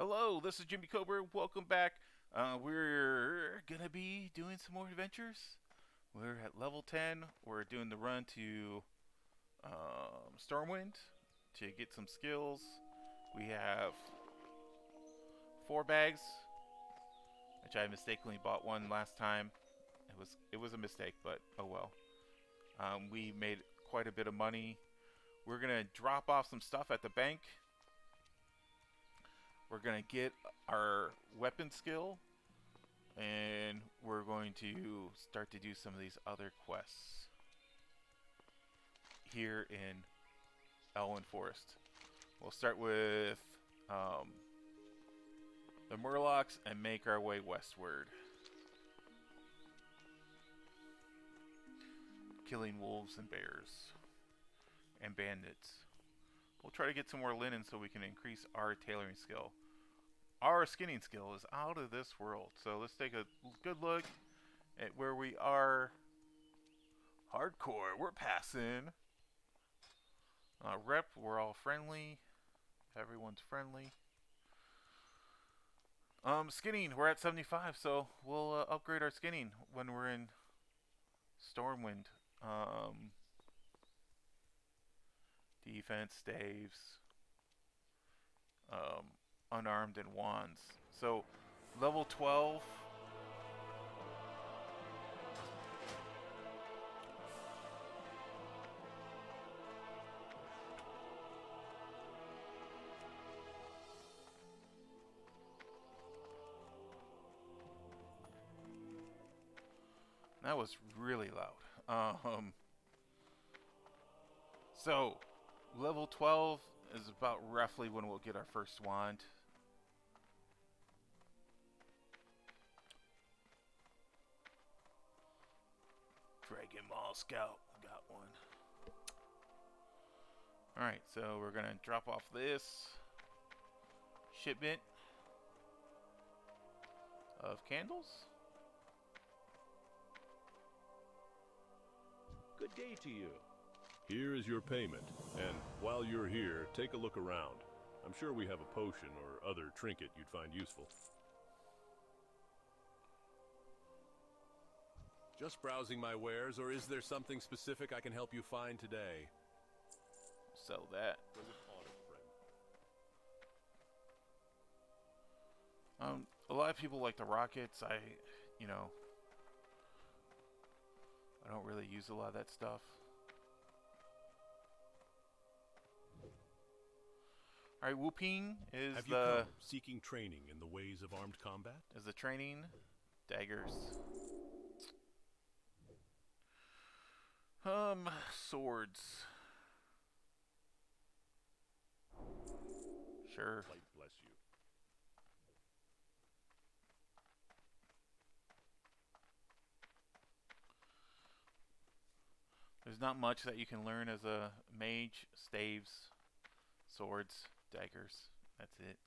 Hello, this is Jimmy Cobra. Welcome back. We're gonna be doing some more adventures. We're at level 10. We're doing the run to Stormwind to get some skills. We have 4 bags, which I mistakenly bought one last time. It was a mistake, but oh well. We made quite a bit of money. We're gonna drop off some stuff at the bank. We're gonna get our weapon skill, and we're going to start to do some of these other quests here in Elwyn Forest. We'll start with the murlocs and make our way westward, killing wolves and bears and bandits. We'll try to get some more linen so we can increase our tailoring skill. Our skinning skill is out of this world. So let's take a good look at where we are. Hardcore, we're passing. Rep, we're all friendly. Everyone's friendly. Skinning, we're at 75, so we'll upgrade our skinning when we're in Stormwind. Defense, staves, unarmed, and wands. So, level 12. That was really loud. So, level 12 is about roughly when we'll get our first wand. Dragon Ball Scout, got one. Alright, so we're gonna drop off this shipment of candles. Good day to you. Here is your payment, and while you're here, take a look around. I'm sure we have a potion or other trinket you'd find useful. Just browsing my wares, or is there something specific I can help you find today? Sell that. Bring it on, friend. A lot of people like the rockets. I don't really use a lot of that stuff. Alright, Whooping is have you come seeking training in the ways of armed combat? Is the training. Daggers. Swords. Sure. Light bless you. There's not much that you can learn as a mage. Staves, swords, daggers. That's it.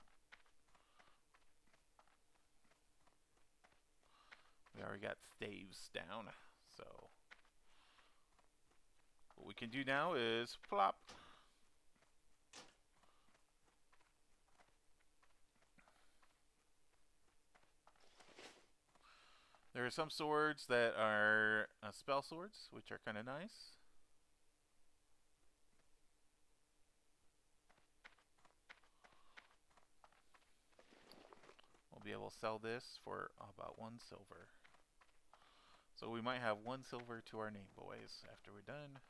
We already got staves down, so what we can do now is plop. There are some swords that are spell swords, which are kind of nice. We'll be able to sell this for about 1 silver. So we might have 1 silver to our name, boys, after we're done.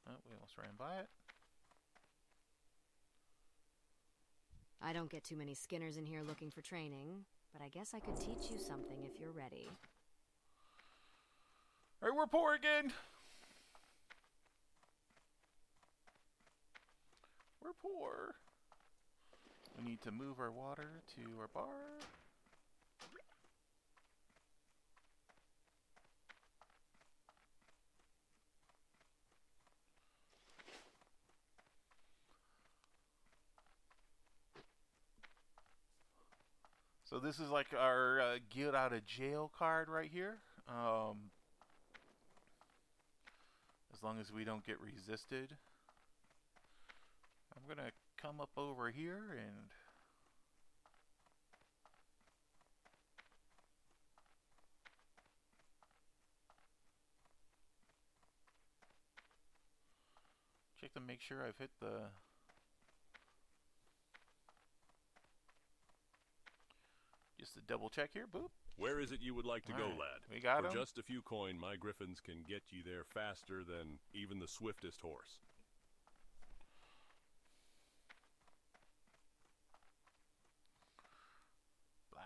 Oh, we almost ran by it. I don't get too many skinners in here looking for training, but I guess I could teach you something if you're ready. Alright, we're poor again! We're poor. We need to move our water to our bar. So this is like our get out of jail card right here. long as we don't get resisted. I'm gonna come up over here and check to make sure I've hit the... Just a double check here. Boop. Where is it you would like to go, Alright, lad? we got For him. just a few coin, my griffins can get you there faster than even the swiftest horse. Wow.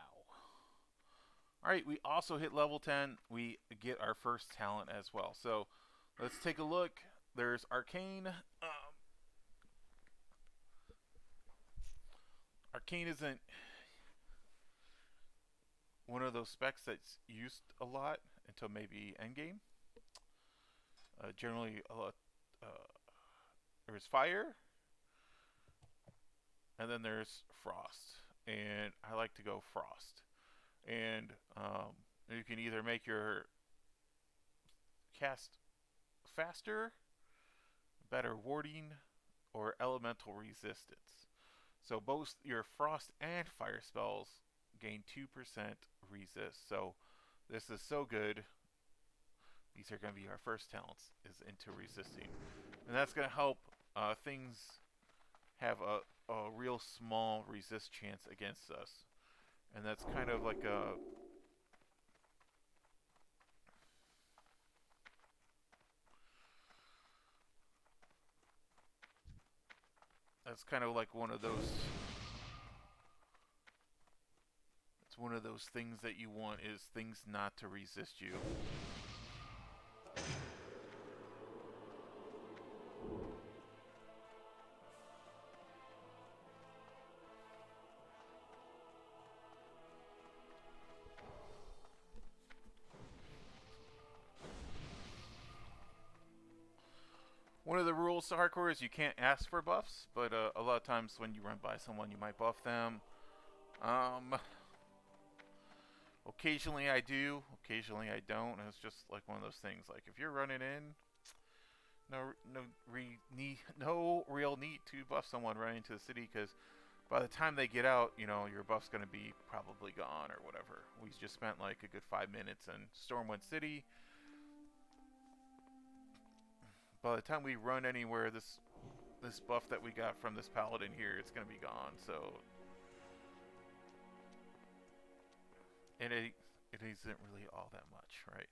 Alright, we also hit level 10. We get our first talent as well. So let's take a look. There's Arcane. Arcane isn't one of those specs that's used a lot until maybe endgame. Generally, a lot, there's fire, and then there's frost. And I like to go frost. And you can either make your cast faster, better warding, or elemental resistance. So both your frost and fire spells gain 2% resist. So this is so good. These are going to be our first talents, is into resisting. And that's going to help things have a real small resist chance against us. And that's kind of like a... That's kind of like one of those... It's one of those things that you want, is things not to resist you. One of the rules to hardcore is you can't ask for buffs, but a lot of times when you run by someone, you might buff them. Occasionally I do, occasionally I don't. And it's just like one of those things. Like if you're running in, no real need to buff someone running into the city, because by the time they get out, you know, your buff's going to be probably gone or whatever. We just spent like a good 5 minutes in Stormwind City. By the time we run anywhere, this buff that we got from this paladin here, it's going to be gone. So, and it isn't really all that much, right?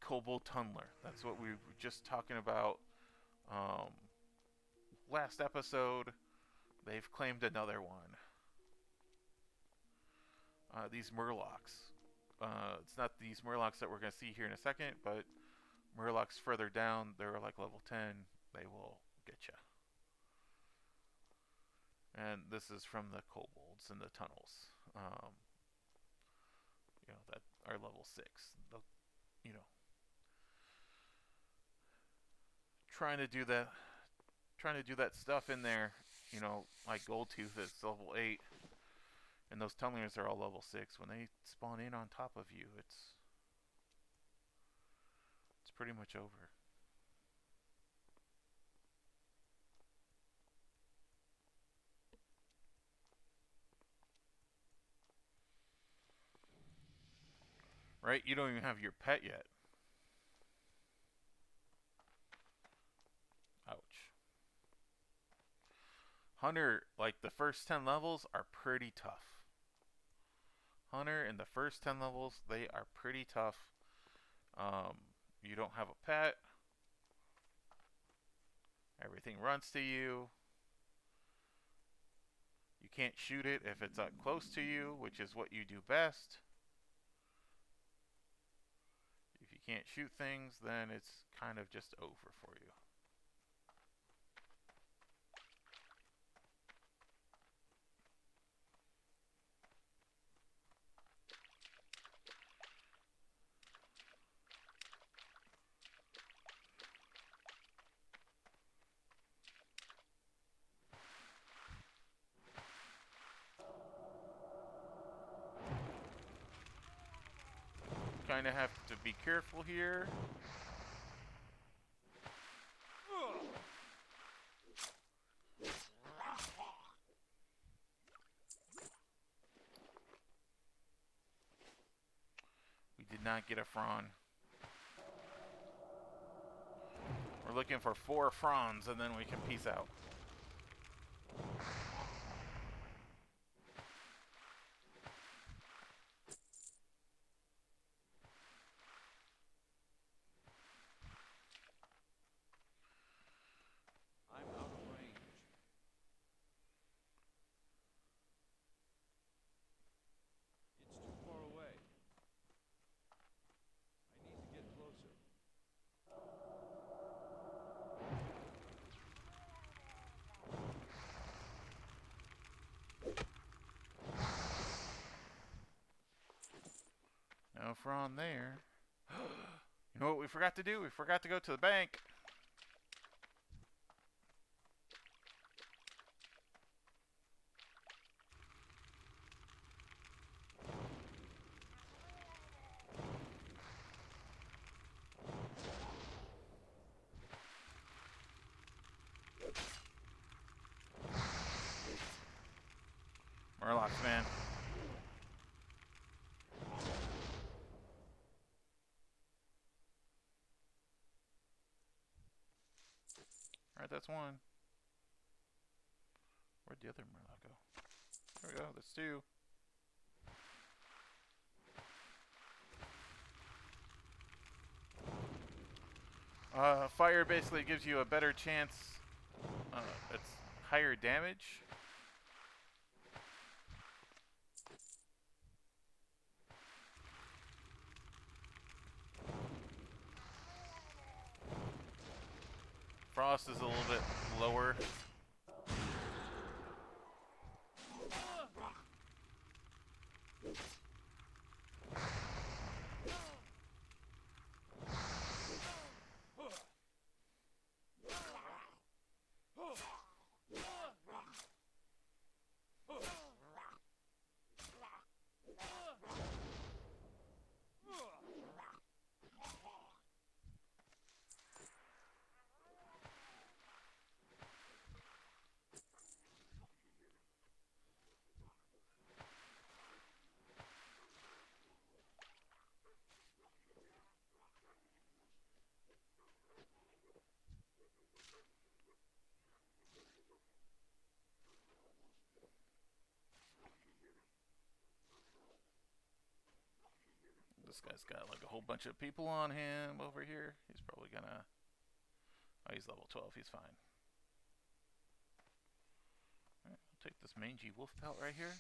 Kobold Tunneler. That's what we were just talking about last episode. They've claimed another one. These murlocs. It's not these murlocs that we're going to see here in a second, but murlocs further down, they're like level 10. They will get you. And this is from the kobolds in the tunnels. You know, that are level 6. You know, trying to do that stuff in there. You know, like Goldtooth is level 8, and those tunnelers are all level 6. When they spawn in on top of you, it's pretty much over. Right? You don't even have your pet yet. Ouch. Hunter, like the first 10 levels are pretty tough. Hunter in the first 10 levels, they are pretty tough. You don't have a pet. Everything runs to you. You can't shoot it if it's up close to you, which is what you do best. If you can't shoot things, then it's kind of just over for you. Kind of have to be careful here. not get a Fron. We're looking for 4 Frons, and then we can peace out. I'm out of range. It's too far away. I need to get closer. No Fron there. You know what we forgot to do? We forgot to go to the bank. Murlocs, man. Alright, that's one. Where'd the other Murloc go? There we go, that's 2. Fire basically gives you a better chance. It's higher damage. Frost is a little bit lower. This guy's got like a whole bunch of people on him over here. He's probably gonna... Oh, he's level 12. He's fine. Alright, I'll take this mangy wolf pelt right here.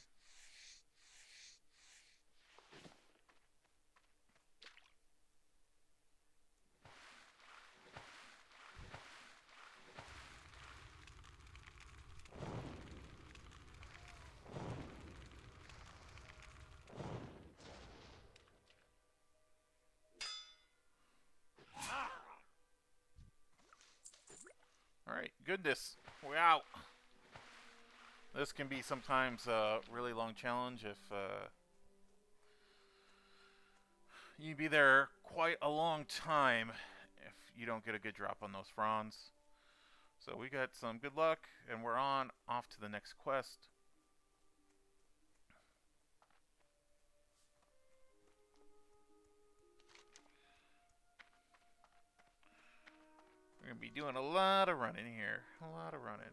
Alright, goodness. We're out. This can be sometimes a really long challenge if you'd be there quite a long time if you don't get a good drop on those Frons. So we got some good luck, and we're off to the next quest. We're going to be doing a lot of running here. A lot of running.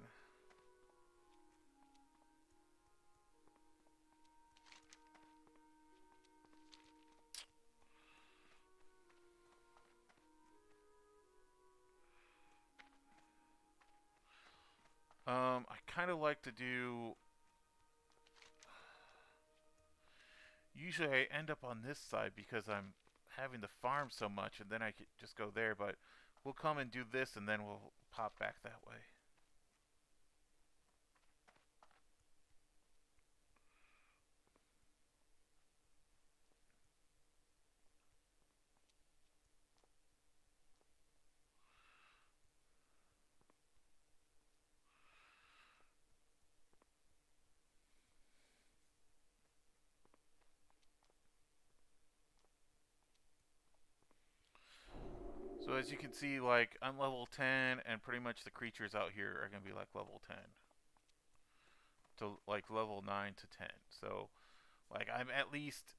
I kind of like to do... Usually I end up on this side because I'm having to farm so much, and then I could just go there, but we'll come and do this, and then we'll pop back that way. So as you can see, like, I'm level 10, and pretty much the creatures out here are going to be like level 10. To like level 9 to 10. So, like, I'm at least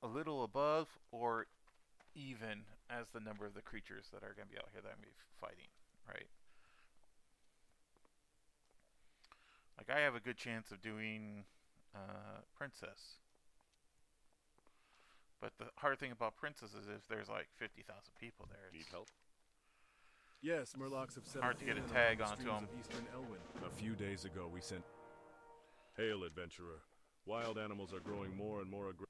a little above or even as the number of the creatures that are going to be out here that I'm going to be fighting, right? Like, I have a good chance of doing Princess. But the hard thing about Princess is if there's like 50,000 people there, Need it's help? Yes, murlocs have settled hard to get in a and tag around the onto streams them. of eastern Elwyn. A few days ago, we sent... Hail, adventurer. Wild animals are growing more and more aggressive.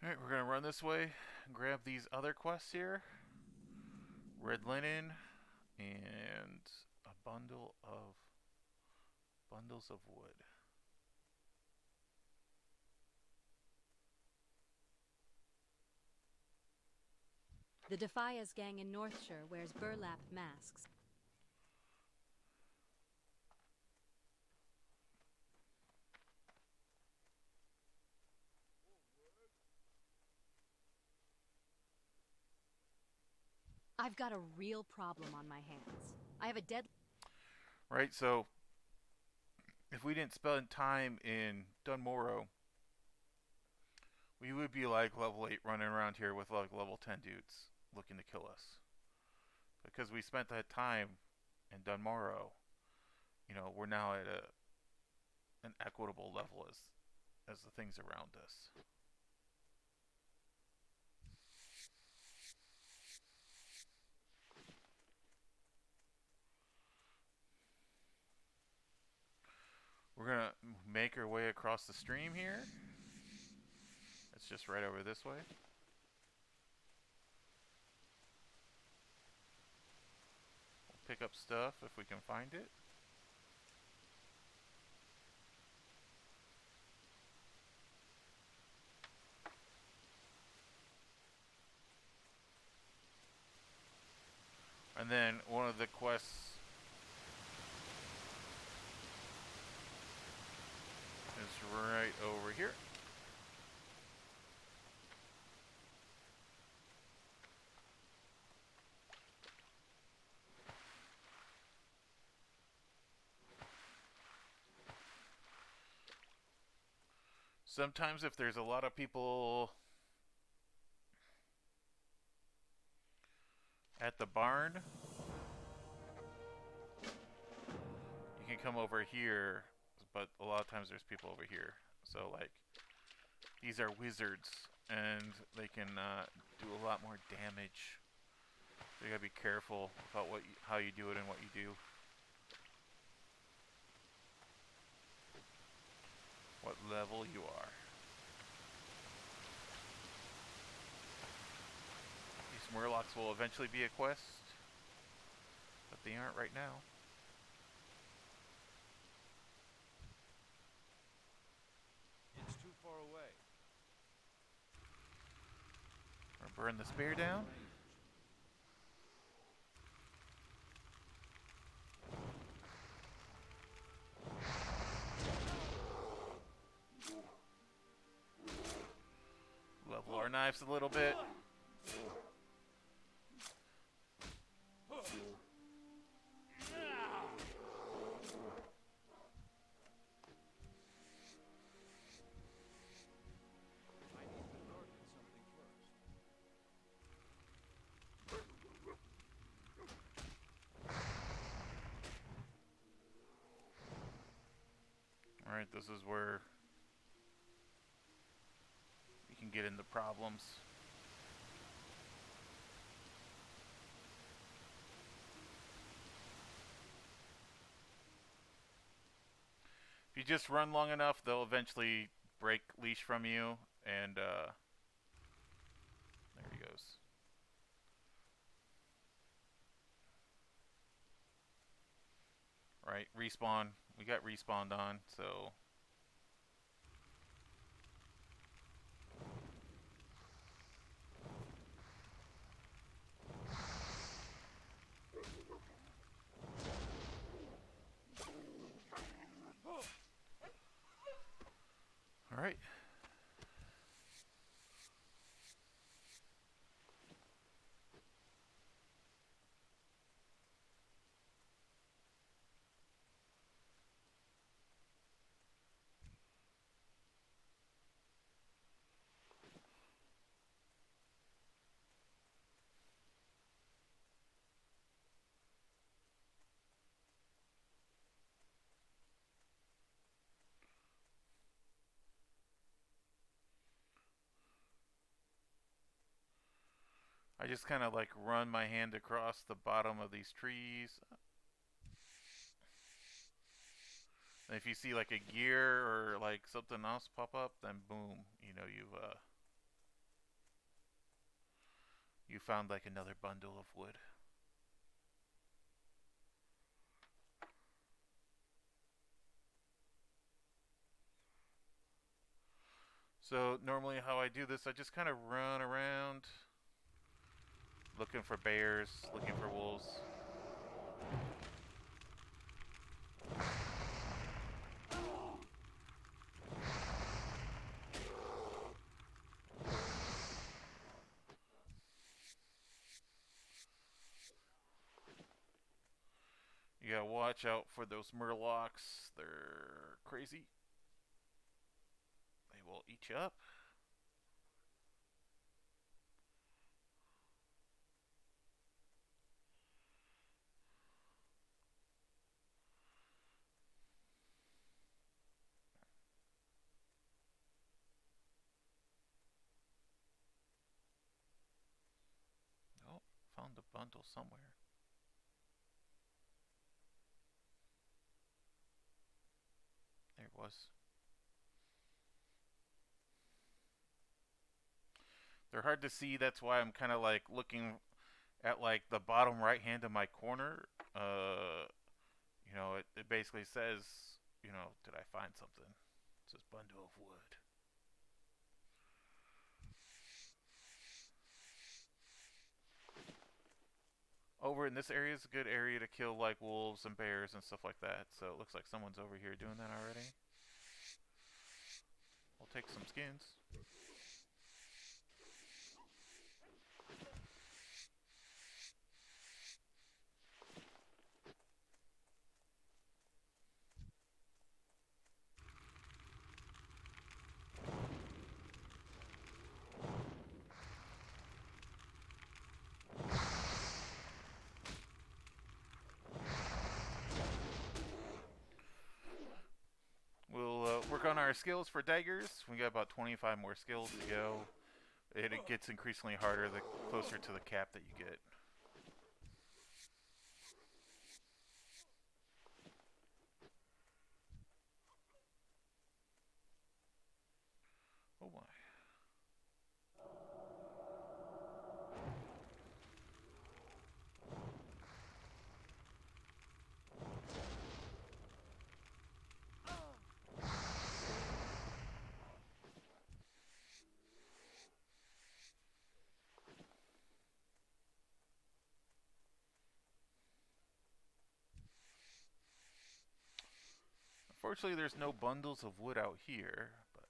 Alright, we're going to run this way, grab these other quests here. Red linen, and a bundles of wood. The Defias gang in Northshire wears burlap masks. I've got a real problem on my hands. I have a dead... Right, so if we didn't spend time in Dunmorrow, we would be like level 8 running around here with like level 10 dudes looking to kill us. Because we spent that time in Dunmorrow, you know, we're now at an equitable level as the things around us. We're gonna make our way across the stream here. It's just right over this way. We'll pick up stuff if we can find it. And then one of the quests is right over here. Sometimes if there's a lot of people at the barn, you can come over here, but a lot of times there's people over here. So like, these are wizards, and they can do a lot more damage. So you gotta be careful about how you do it and what you do. What level you are. These murlocs will eventually be a quest, but they aren't right now. It's too far away. Or burn the spear down. Level our knives a little bit. I need to target something first. Alright, this is where we can get into problems. If you just run long enough, they'll eventually break leash from you, and there he goes. Right, respawn. We got respawned on, so... Alright. I just kind of like run my hand across the bottom of these trees. And if you see like a gear or like something else pop up, then boom, you know you found like another bundle of wood. So normally how I do this, I just kind of run around looking for bears, looking for wolves. You gotta watch out for those murlocs. They're crazy. They will eat you up. Oh, found a bundle somewhere. There it was. They're hard to see, that's why I'm kind of like looking at like the bottom right hand of my corner. You know, it basically says, you know, did I find something? It says bundle of wood. Over in this area is a good area to kill like wolves and bears and stuff like that. So it looks like someone's over here doing that already. We'll take some skins. We'll work on our skills for daggers. We got about 25 more skills to go. It gets increasingly harder the closer to the cap that you get. Oh my. Unfortunately, there's no bundles of wood out here, but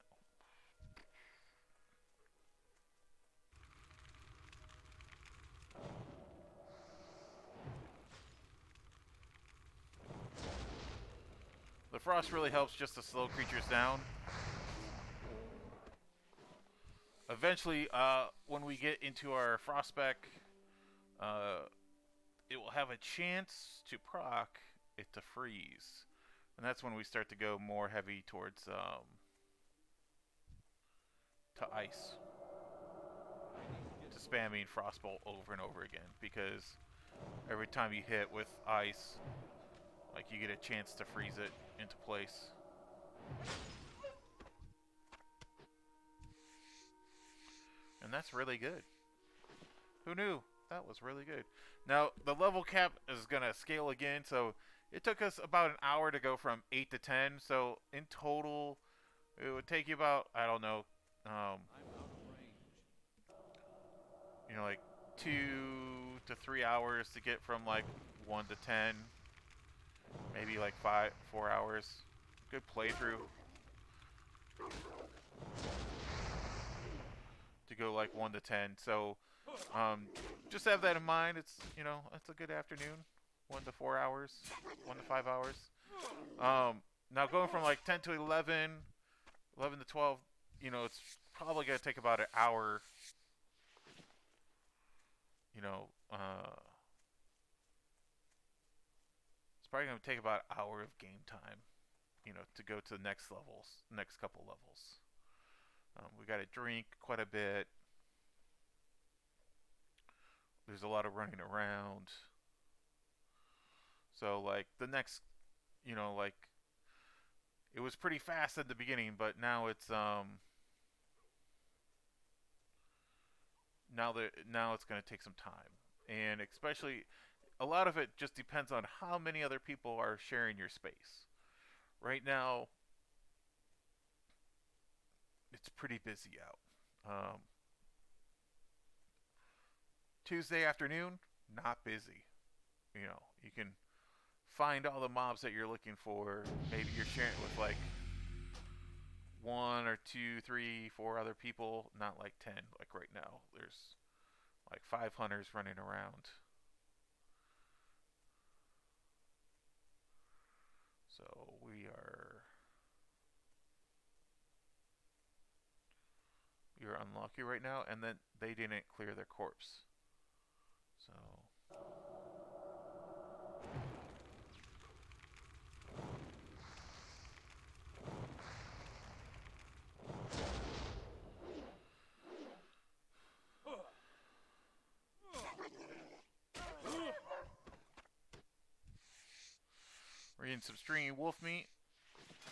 the frost really helps just to slow creatures down. Eventually, when we get into our frost spec, it will have a chance to proc it to freeze. And that's when we start to go more heavy towards to ice. To spamming Frostbolt over and over again, because every time you hit with ice, like you get a chance to freeze it into place. And that's really good. Who knew? That was really good. Now, the level cap is going to scale again, so it took us about an hour to go from 8 to 10, so in total, it would take you about, I don't know, I'm out of range. you know, like 2 to 3 hours to get from like 1 to 10. Maybe like 4 hours. Good playthrough. To go like 1 to 10. So, just have that in mind. It's, you know, it's a good afternoon. 1 to 4 hours. 1 to 5 hours. Now going from like 10 to 11, 11 to 12, you know, it's probably going to take about an hour. You know, it's probably going to take about an hour of game time, you know, to go to the next levels, next couple levels. We got to drink quite a bit. there's a lot of running around. So like the next, like it was pretty fast at the beginning, but now it's now it's going to take some time, and especially a lot of it just depends on how many other people are sharing your space. Right now, it's pretty busy out. Tuesday afternoon, not busy. You can find all the mobs that you're looking for. Maybe you're sharing it with like one or two, three, four other people, not like 10. Like right now, there's like 5 hunters running around. So you're unlucky right now, and then they didn't clear their corpse. So we're eating some stringy wolf meat,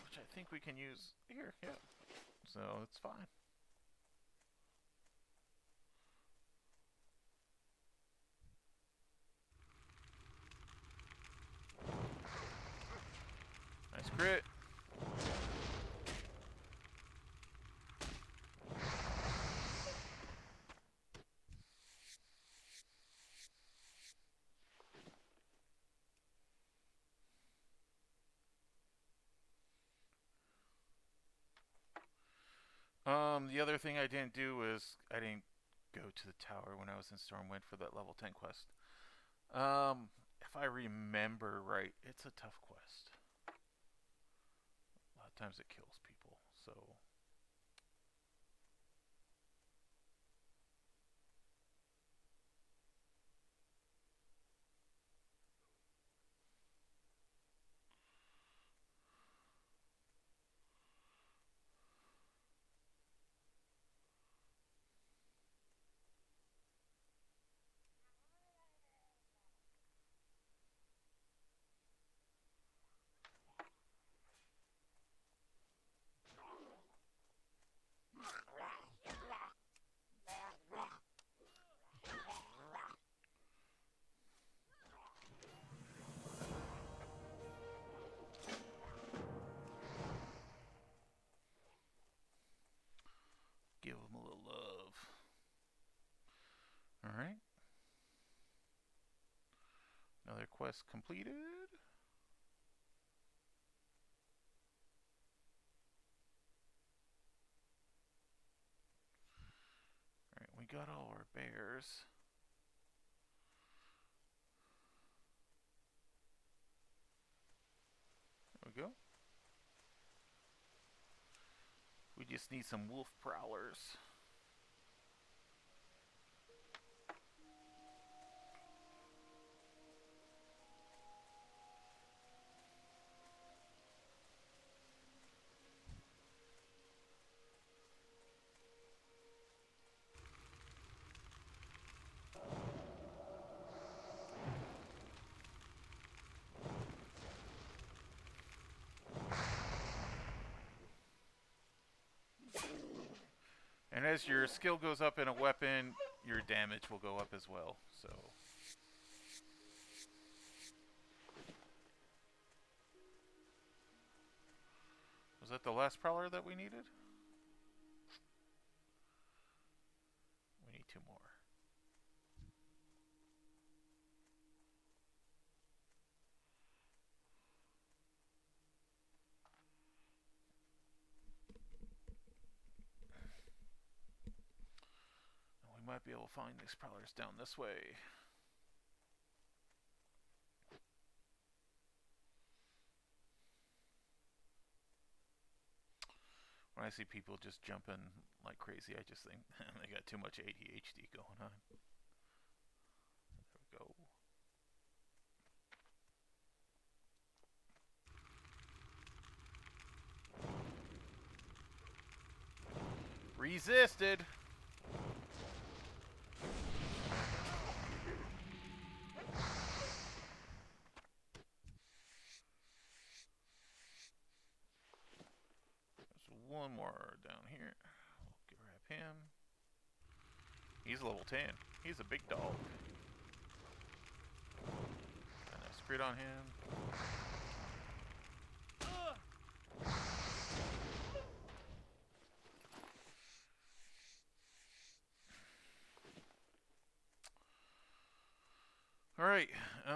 which I think we can use here. Yeah, so it's fine. Nice crit. The other thing I didn't do is I didn't go to the tower when I was in Stormwind for that level 10 quest. If I remember right, it's a tough quest. A lot of times it kills people, so give them a little love. Alright. Another quest completed. Alright, we got all our bears. There we go. We just need some wolf prowlers. And as your skill goes up in a weapon, your damage will go up as well. So was that the last prowler that we needed? We need 2 more. We might be able to find these prowlers down this way. When I see people just jumping like crazy, I just think they got too much ADHD going on. There we go. Resisted. one more down here. We'll grab him. He's level 10. He's a big dog. And a crit on him. Alright, a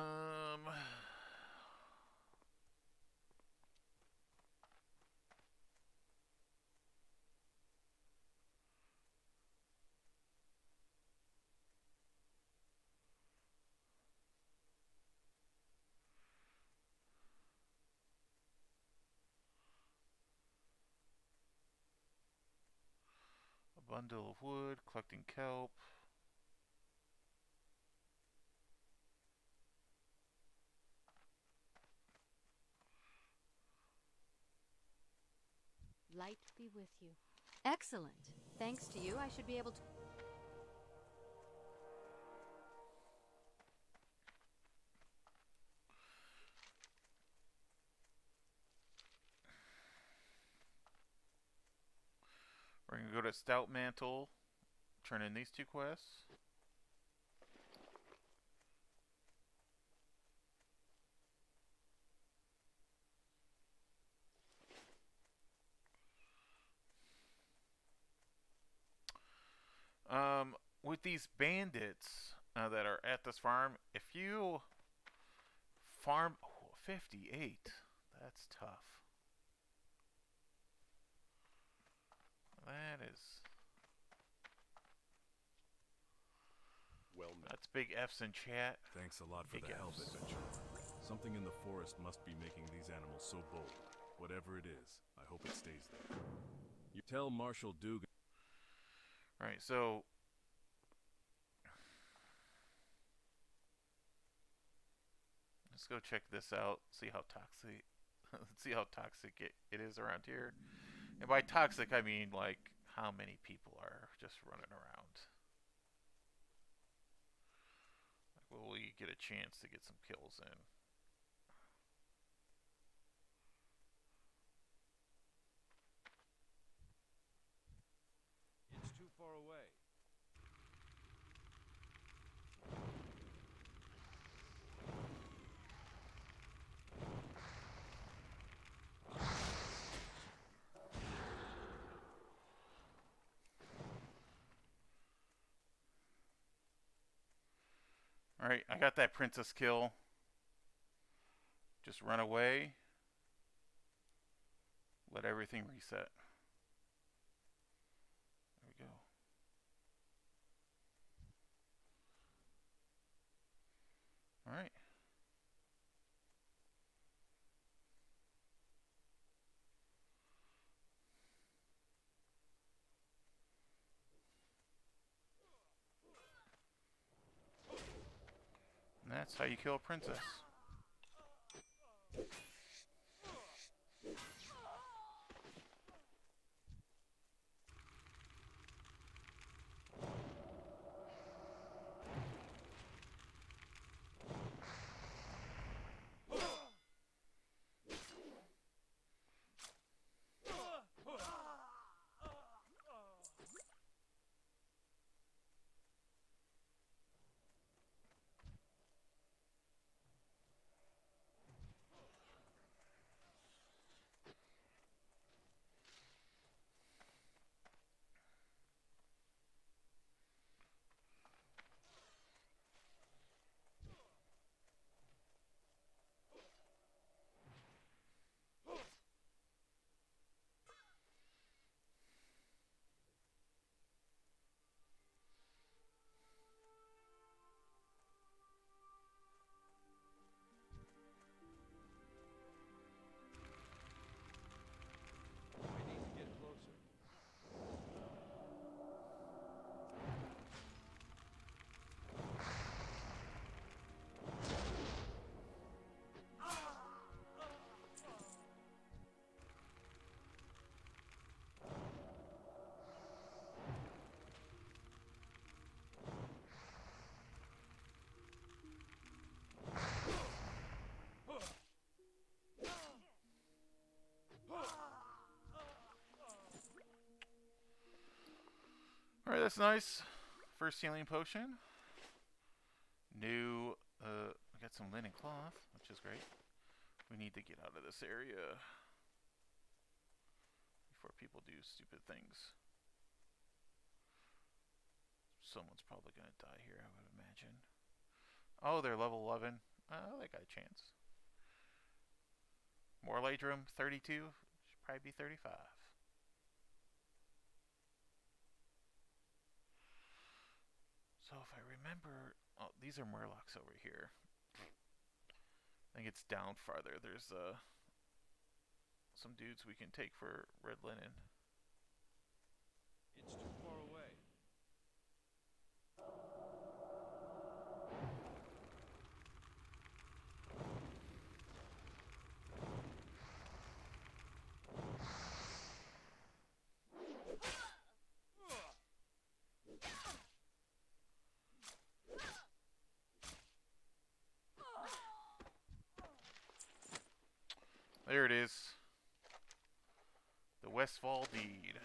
bundle of wood, collecting kelp. Light be with you. Excellent. Thanks to you, I should be able to... We're going to go to Stout Mantle, turn in these two quests. With these bandits that are at this farm, if you farm 58, that's tough. That is... Well met. That's big F's in chat. Thanks a lot for Big the help, F's. adventurer. Something in the forest must be making these animals so bold. Whatever it is, I hope it stays there. You tell Marshal Dugan. Right, so... Let's go check this out, see how toxic... see how toxic it is around here. And by toxic, I mean, like, how many people are just running around. Like, will we get a chance to get some kills in? It's too far away. Alright, I got that princess kill. Just run away. Let everything reset. There we go. Alright. And that's how you kill a princess. Alright, that's nice. First healing potion. New, we got some linen cloth, which is great. We need to get out of this area before people do stupid things. Someone's probably gonna die here, I would imagine. Oh, they're level 11. Oh, they got a chance. More Ladrum, 32. Should probably be 35. So if I remember, oh, these are murlocs over here. I think it's down farther. There's some dudes we can take for red linen. It's too far away. There it is. The Westfall deed.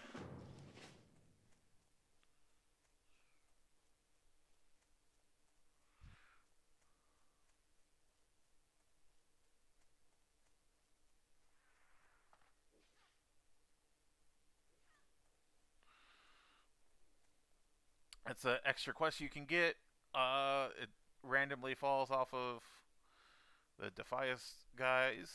It's an extra quest you can get. It randomly falls off of the Defias guys.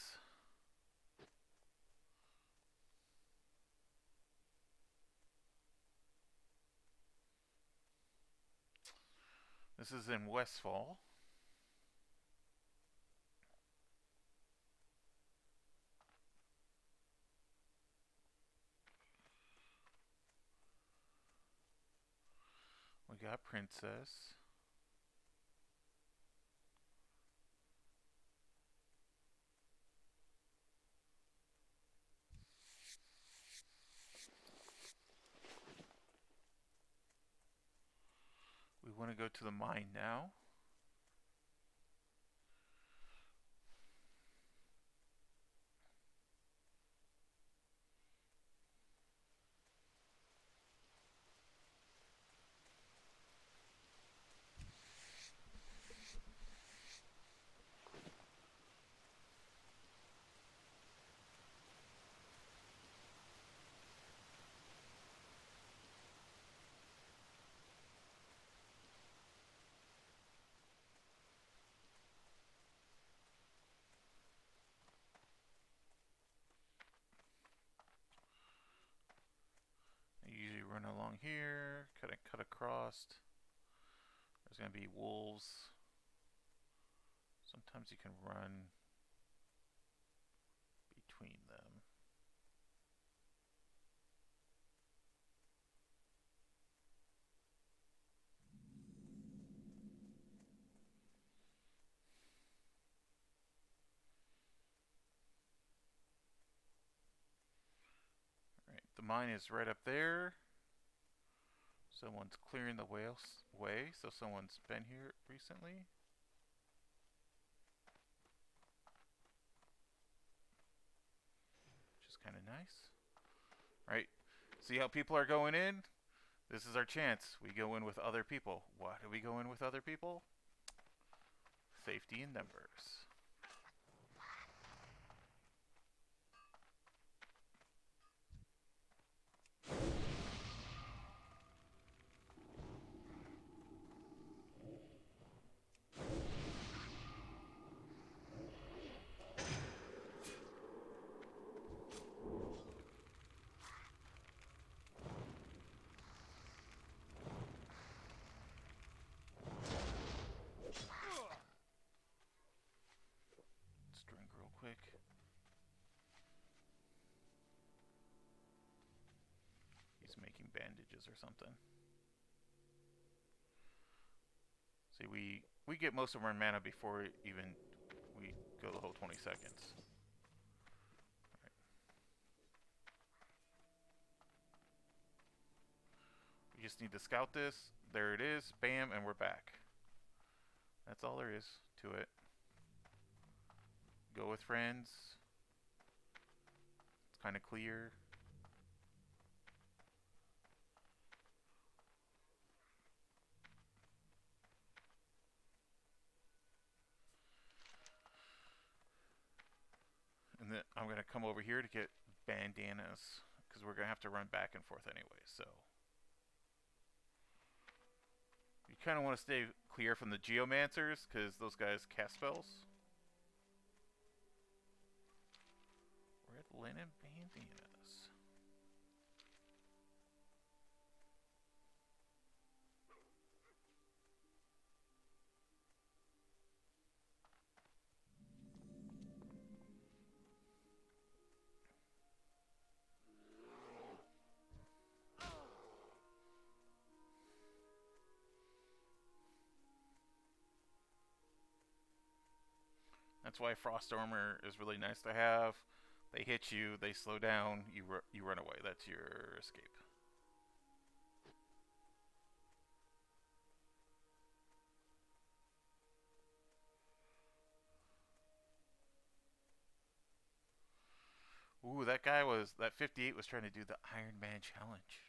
This is in Westfall. We got Princess. We want to go to the mine now. You usually run along here, cut across. There's going to be wolves. Sometimes you can run between them. Alright, the mine is right up there. Someone's clearing the way, so someone's been here recently. Which is kind of nice. Right, see how people are going in? This is our chance. We go in with other people. Why do we go in with other people? Safety in numbers. Let's drink real quick. He's making bandages or something. See, we get most of our mana before even we go the whole 20 seconds. Right. We just need to scout this. There it is. Bam, and we're back. That's all there is to it. Go with friends. It's kind of clear. gonna come over here to get bandanas because we're gonna have to run back and forth anyway. So you kind of want to stay clear from the geomancers because those guys cast spells. Red linen bandanas. That's why Frost Armor is really nice to have. They hit you, they slow down, you run away. That's your escape. Ooh, that 58 was trying to do the Iron Man challenge.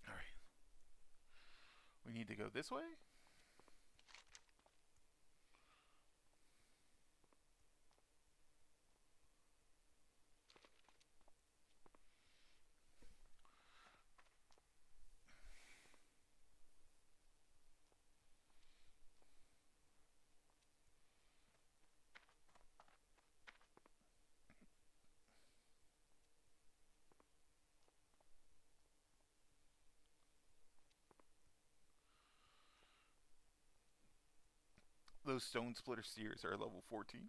Alright. We need to go this way? Those Stone Splitter Seers are level 14.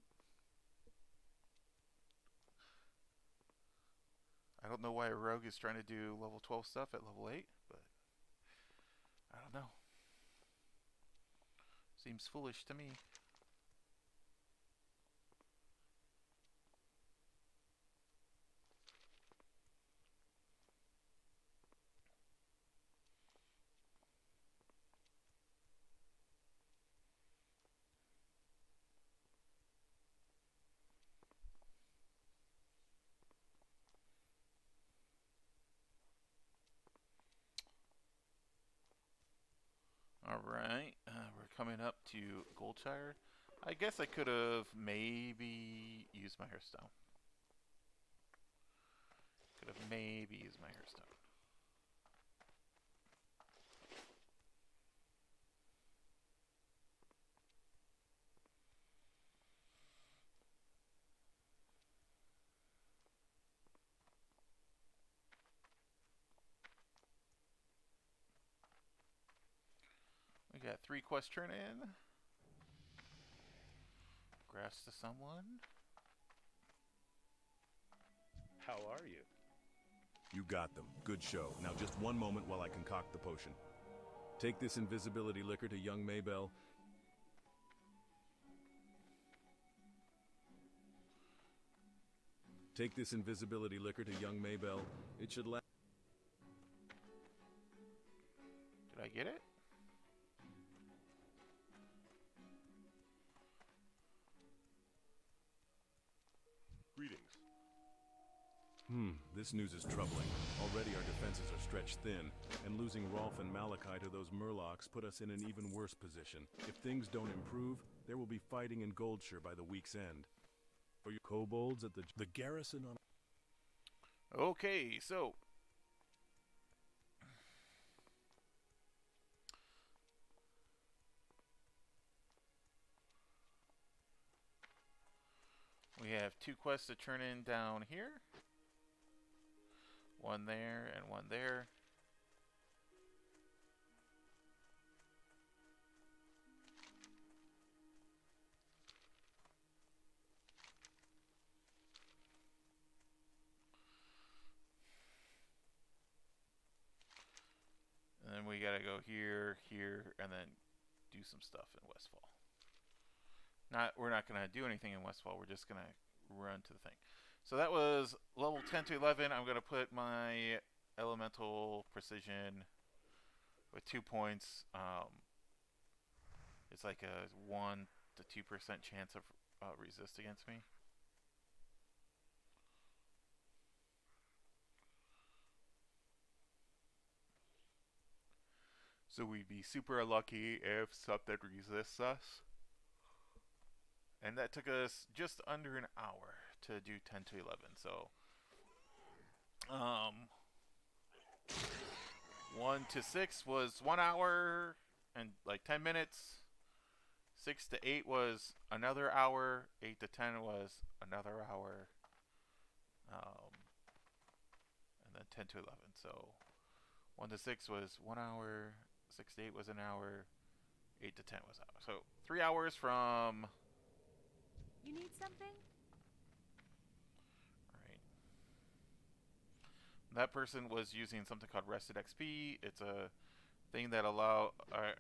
I don't know why a rogue is trying to do level 12 stuff at level 8, but I don't know. Seems foolish to me. Alright, we're coming up to Goldshire. I guess I could have maybe used my hairstone. Could have maybe used my hairstone. We got 3 quests turn in. Grass to someone. How are you? You got them. Good show. Now just one moment while I concoct the potion. Take this invisibility liquor to young Maybell. Take this invisibility liquor to young Maybell. It should last. Did I get it? Greetings. This news is troubling. Already our defenses are stretched thin, and losing Rolf and Malachi to those murlocs put us in an even worse position. If things don't improve, there will be fighting in Goldshire by the week's end. For you kobolds at the garrison on... Okay, so we have 2 quests to turn in down here. One there and one there. And then we gotta go here, here, and then do some stuff in Westfall. We're not gonna do anything in Westfall. We're just gonna run to the thing. So that was level 10 to 11. I'm gonna put my elemental precision with 2 points. It's like a 1 to 2% chance of resist against me. So we'd be super lucky if something resists us. And that took us just under an hour to do 10 to 11. So, 1 to 6 was 1 hour and like 10 minutes. 6 to 8 was another hour. 8 to 10 was another hour. And then 10 to 11. So 1 to 6 was 1 hour. 6 to 8 was an hour. 8 to 10 was an hour. So 3 hours from... You need something? Alright. That person was using something called Rested XP. It's a thing that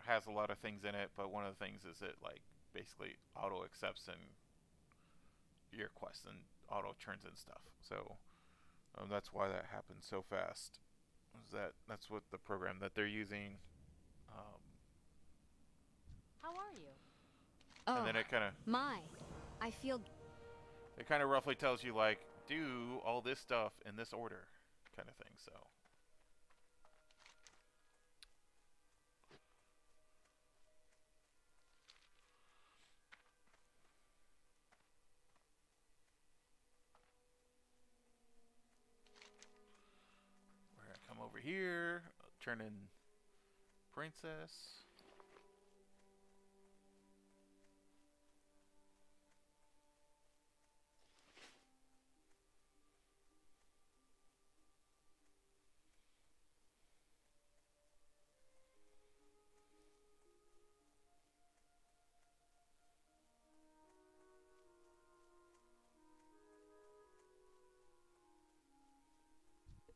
has a lot of things in it, but one of the things is it like basically auto accepts and your quests and auto turns in stuff. So that's why that happened so fast. That's what the program that they're using. How are you? And then it kind of I feel... It kind of roughly tells you like do all this stuff in this order, kind of thing. So. We're gonna come over here, turn in princess.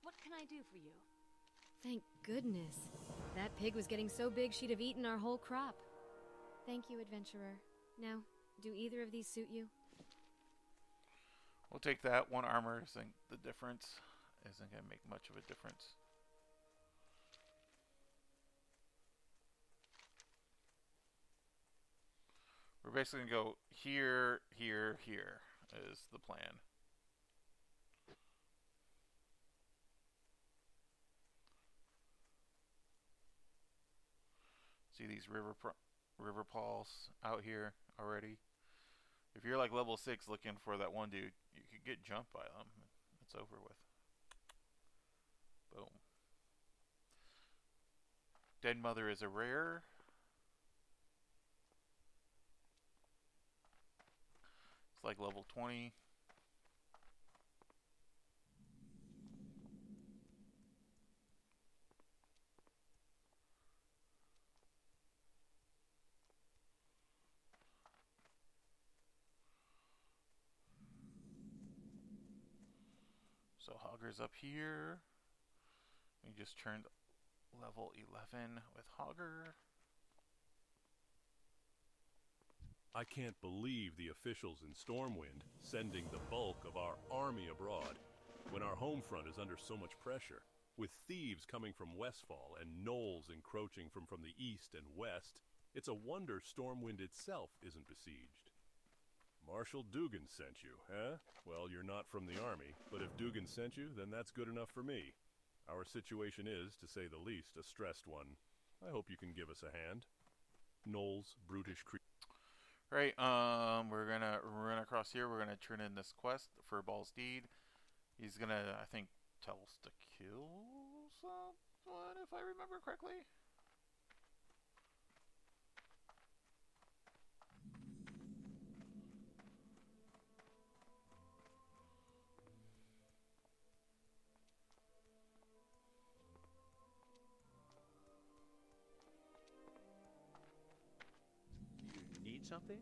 What can I do for you? Thank goodness. That pig was getting so big she'd have eaten our whole crop. Thank you, adventurer. Now, do either of these suit you? We'll take that. 1 armor isn't the difference. Isn't going to make much of a difference. We're basically going to go here, here, here is the plan. See these river pawls out here already? If you're like level 6 looking for that one dude, you could get jumped by them. It's over with. Boom. Dead Mother is a rare. It's like level 20. So Hogger's up here. We just turned level 11 with Hogger. I can't believe the officials in Stormwind sending the bulk of our army abroad when our home front is under so much pressure. With thieves coming from Westfall and gnolls encroaching from the east and west, it's a wonder Stormwind itself isn't besieged. Marshal Dugan sent you, huh? Well, you're not from the army, but if Dugan sent you, then that's good enough for me. Our situation is, to say the least, a stressed one. I hope you can give us a hand. Gnolls, brutish creatures. Right, we're gonna run across here. We're gonna turn in this quest for Ball's Deed. He's gonna, I think, tell us to kill someone, if I remember correctly. You need something?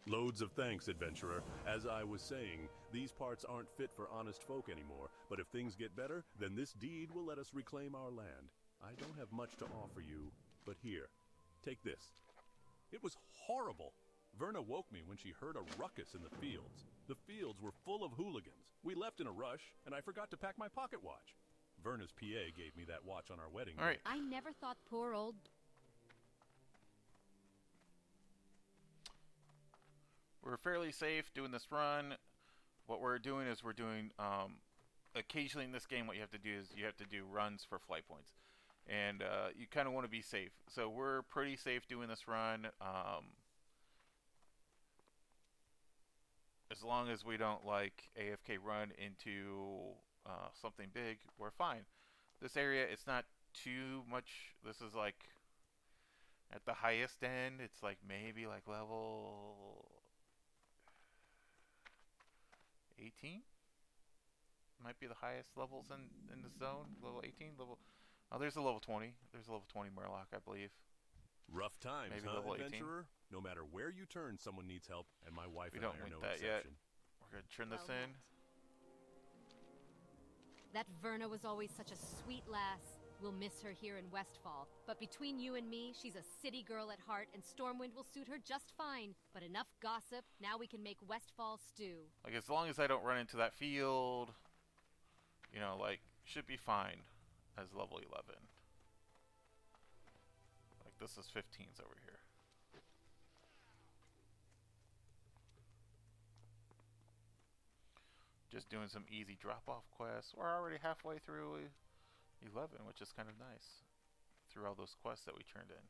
Loads of thanks, adventurer. As I was saying, these parts aren't fit for honest folk anymore, but if things get better, then this deed will let us reclaim our land. I don't have much to offer you, but here, take this. It was horrible. Verna woke me when she heard a ruckus in the fields. The fields were full of hooligans. We left in a rush, and I forgot to pack my pocket watch. Verna's PA gave me that watch on our wedding All right. day. I never thought poor old... We're fairly safe doing this run. What we're doing is occasionally in this game what you have to do is you have to do runs for flight points. and you kind of want to be safe. So we're pretty safe doing this run. As long as we don't like AFK run into something big, we're fine. This area, it's not too much. This is like at the highest end. It's like maybe like level 18. Might be the highest levels in the zone. Level 18, level. Oh, there's a level 20. There's a level 20 Murloc, I believe. Rough times, Maybe huh, level 18. adventurer? No matter where you turn, someone needs help, and my wife We and I don't are want no that yet. exception. We're gonna turn this Well in. That Verna was always such a sweet lass. We'll miss her here in Westfall. But between you and me, she's a city girl at heart, and Stormwind will suit her just fine. But enough gossip. Now we can make Westfall stew. Like, as long as I don't run into that field, you know, like, should be fine as level 11. Like, this is 15s over here. Just doing some easy drop-off quests. We're already halfway through 11, which is kind of nice. Through all those quests that we turned in.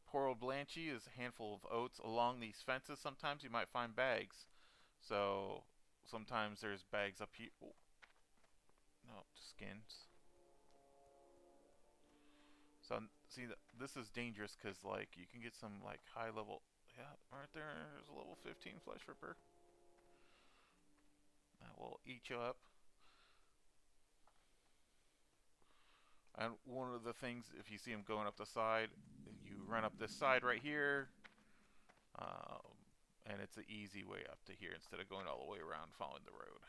Poor old Blanchy is a handful of oats. Along these fences, sometimes you might find bags. So, sometimes there's bags up here. Oh. No, skins. So, see, this is dangerous because, like, you can get some, like, high level. Yeah, right there's a level 15 Flesh Ripper. That will eat you up. And one of the things, if you see him going up the side, you run up this side right here, and it's an easy way up to here instead of going all the way around following the road.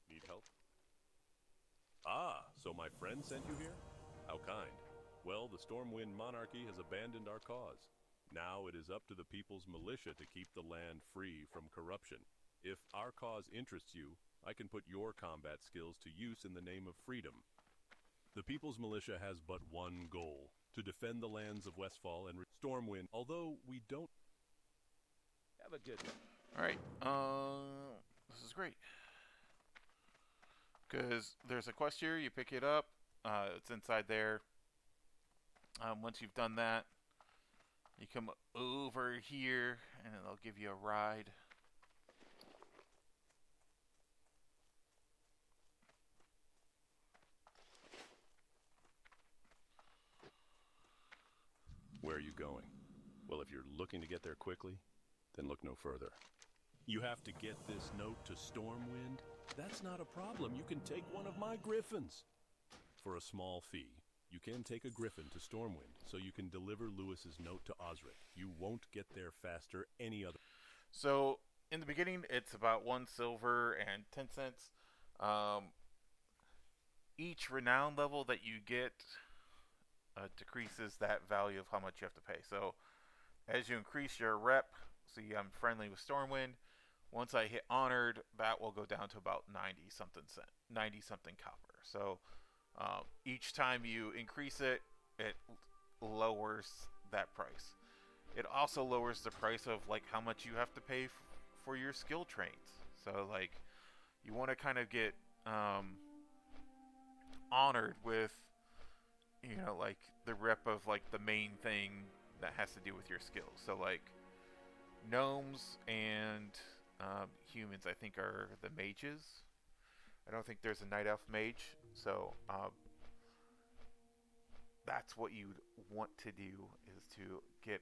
Need help? Ah, so my friend sent you here? How kind. Well, the Stormwind monarchy has abandoned our cause. Now it is up to the people's militia to keep the land free from corruption. If our cause interests you, I can put your combat skills to use in the name of freedom. The people's militia has but one goal, to defend the lands of Westfall and Stormwind, although we don't... Have a good one. Alright, this is great. Because there's a quest here, you pick it up, it's inside there. Once you've done that, you come over here, and they'll give you a ride. Where are you going? Well, if you're looking to get there quickly, then look no further. You have to get this note to Stormwind? That's not a problem. You can take one of my griffins. For a small fee, you can take a griffin to Stormwind, so you can deliver Lewis's note to Osric. You won't get there faster any other... So, in the beginning, it's about 1 silver and 10 cents. Each renown level that you get decreases that value of how much you have to pay. So, as you increase your rep, see, I'm friendly with Stormwind. Once I hit honored, that will go down to about 90 something copper. So, each time you increase it, it lowers that price. It also lowers the price of like how much you have to pay for your skill trains. So like, you want to kind of get honored with, you know, like the rep of like the main thing that has to do with your skills. So like, gnomes and humans, I think, are the mages. I don't think there's a night elf mage, so that's what you'd want to do, is to get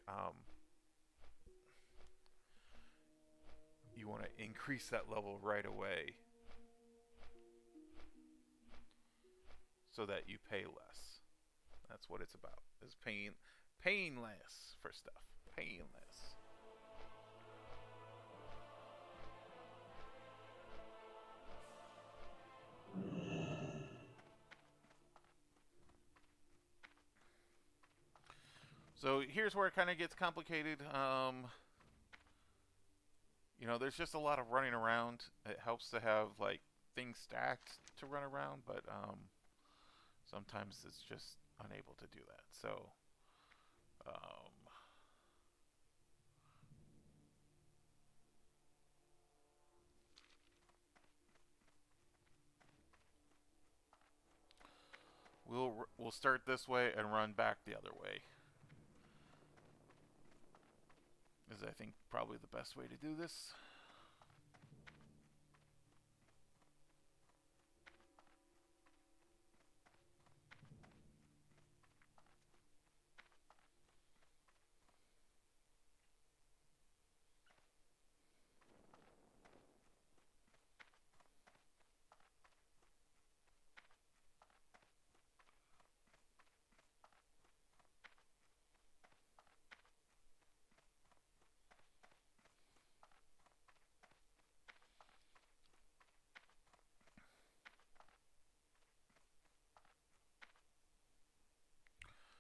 you want to increase that level right away so that you pay less. That's what it's about, is paying less for stuff. Paying less. So here's where it kind of gets complicated. You know, there's just a lot of running around. It helps to have like things stacked to run around, but sometimes it's just unable to do that. So we'll start this way and run back the other way. Is I think probably the best way to do this.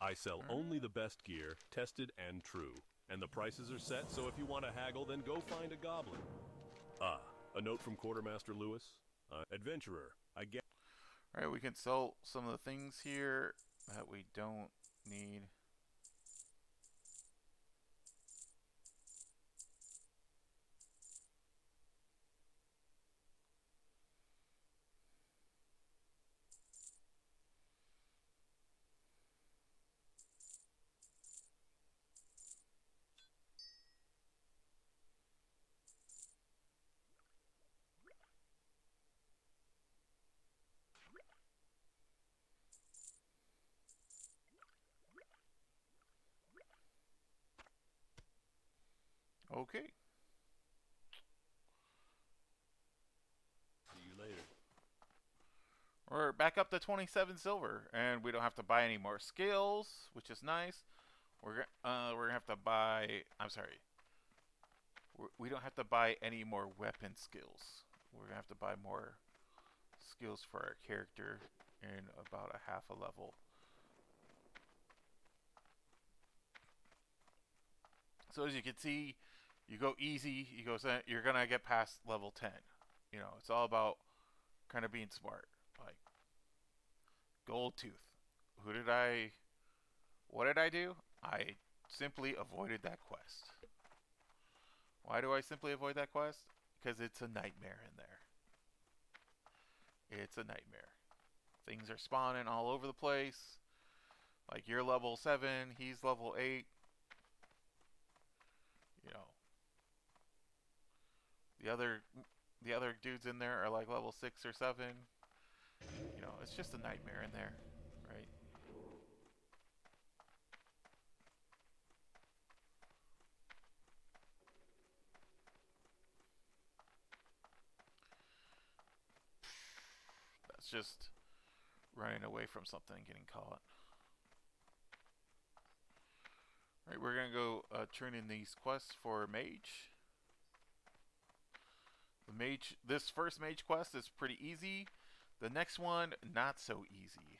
I sell only the best gear, tested and true. And the prices are set, so if you want to haggle, then go find a goblin. Ah, a note from Quartermaster Lewis. Adventurer, I get... Alright, we can sell some of the things here that we don't need. Okay. See you later. We're back up to 27 silver, and we don't have to buy any more skills, which is nice. We're gonna have to buy. I'm sorry. We don't have to buy any more weapon skills. We're gonna have to buy more skills for our character in about a half a level. So as you can see, you go easy. You're gonna get past level 10. You know, it's all about kind of being smart. Like Gold Tooth. What did I do? I simply avoided that quest. Why do I simply avoid that quest? Because it's a nightmare in there. It's a nightmare. Things are spawning all over the place. Like you're level 7, he's level 8. You know. The other dudes in there are like level 6 or 7. You know, it's just a nightmare in there, right? That's just running away from something and getting caught. Alright, we're gonna go turn in these quests for Mage. This first Mage quest is pretty easy. The next one, not so easy.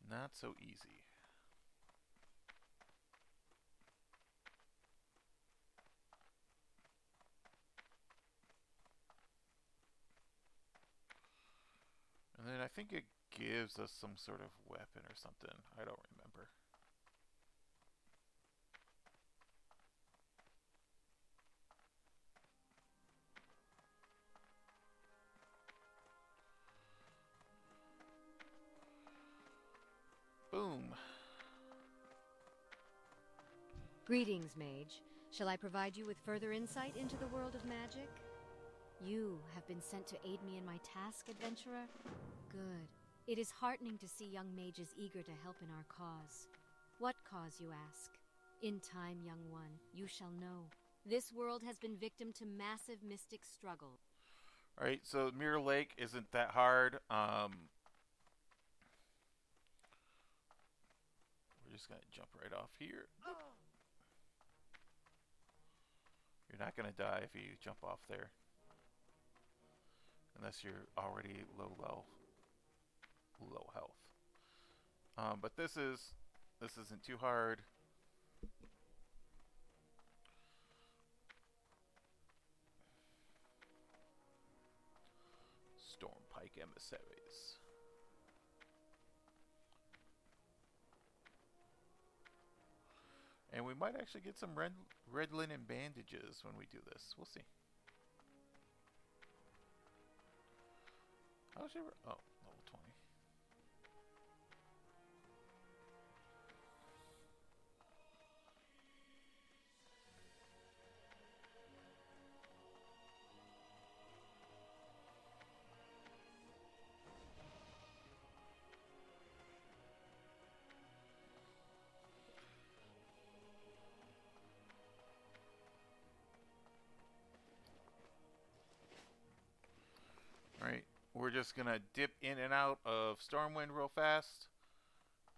Not so easy. And then I think it gives us some sort of weapon or something. I don't remember. Boom. Greetings, Mage. Shall I provide you with further insight into the world of magic? You have been sent to aid me in my task, adventurer? Good. It is heartening to see young mages eager to help in our cause. What cause, you ask? In time, young one, you shall know. This world has been victim to massive mystic struggle. Alright, so Mirror Lake isn't that hard. We're just gonna jump right off here. You're not gonna die if you jump off there. Unless you're already low health. But this isn't too hard. emissaries. And we might actually get some red linen bandages when we do this. We'll see. How's your... Oh, level 20. Alright, we're just gonna dip in and out of Stormwind real fast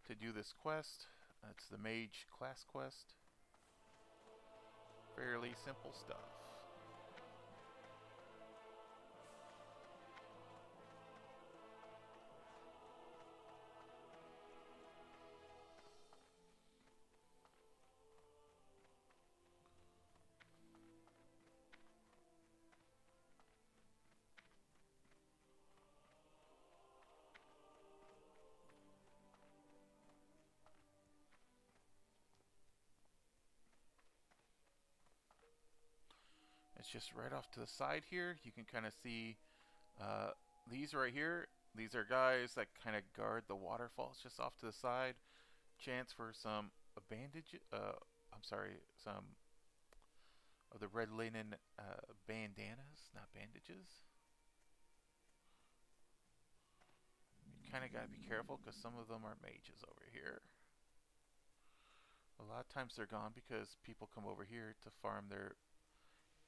to do this quest. That's the Mage class quest. Fairly simple stuff. It's just right off to the side here. You can kind of see these right here. These are guys that kind of guard the waterfalls just off to the side. Chance for some some of the red linen bandanas, not bandages. You kind of got to be careful because some of them are mages over here. A lot of times they're gone because people come over here to farm their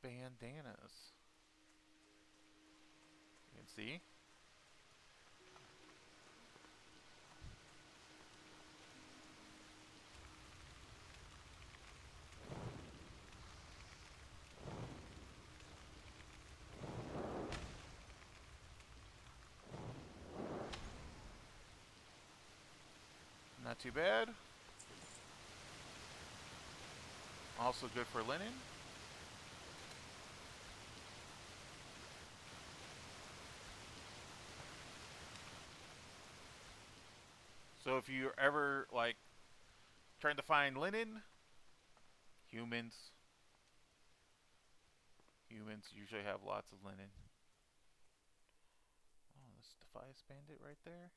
bandanas. You can see. Not too bad. Also good for linen. So if you're ever like trying to find linen, humans usually have lots of linen. Oh, this Defias bandit right there.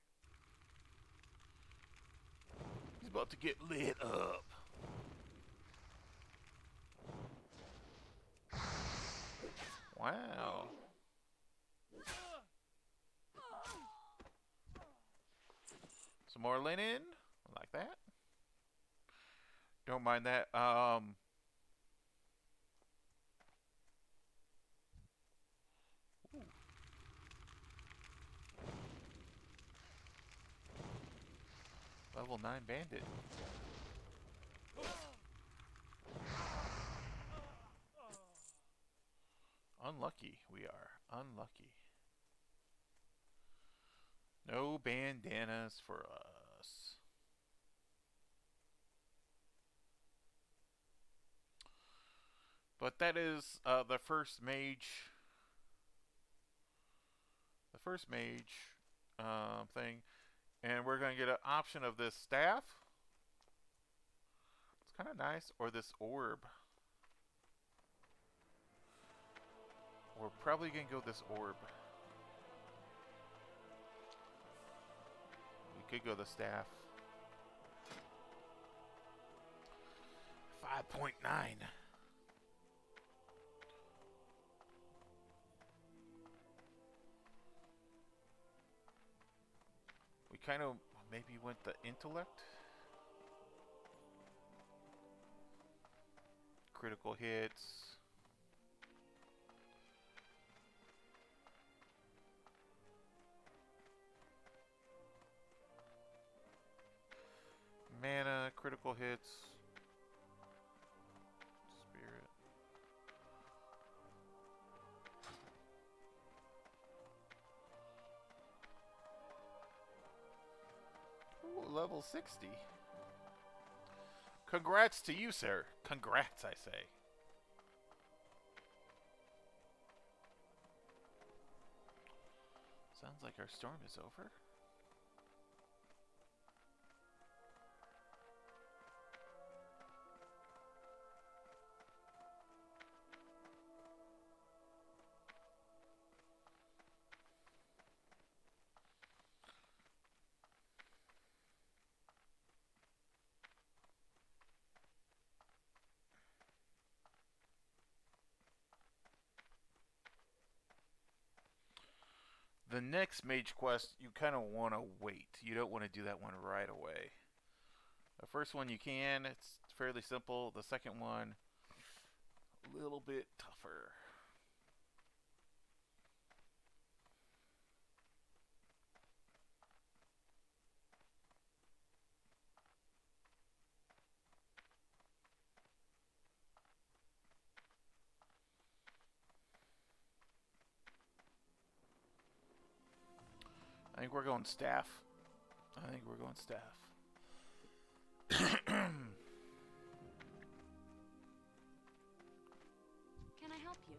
He's about to get lit up. Wow. Some more linen. Like that. Don't mind that. Ooh. Level 9 bandit. Unlucky we are. Unlucky. No bandanas for us. But that is the first mage. The first mage thing. And we're going to get an option of this staff. It's kind of nice. Or this orb. We're probably going to go this orb. We could go the staff. 5.9. We kind of maybe went the intellect. Critical hits. Mana, critical hits. Spirit. Ooh, level 60. Congrats to you, sir. Congrats, I say. Sounds Sounds like our storm is over. The next mage quest, you kind of want to wait. You don't want to do that one right away. The first one you can, it's fairly simple. The second one, a little bit tougher. I think we're going staff. I think we're going staff. Can I help you?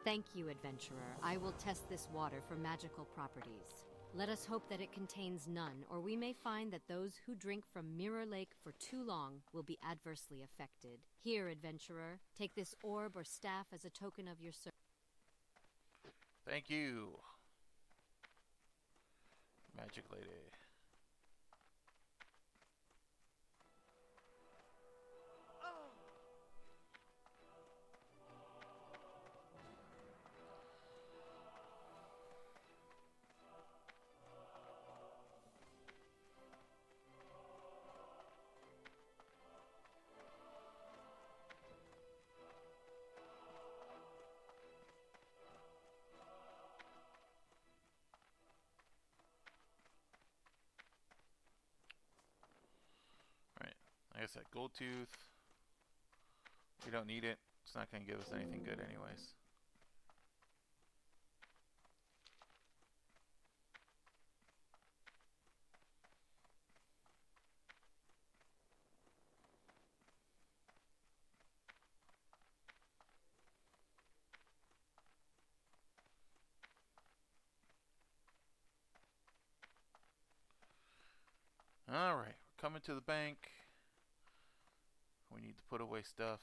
Thank you, adventurer. I will test this water for magical properties. Let us hope that it contains none, or we may find that those who drink from Mirror Lake for too long will be adversely affected. Here, adventurer, take this orb or staff as a token of your service. Thank you, Magic Lady. Like I said, gold tooth. We don't need it. It's not going to give us anything good anyways. Alright, we're coming to the bank. We need to put away stuff.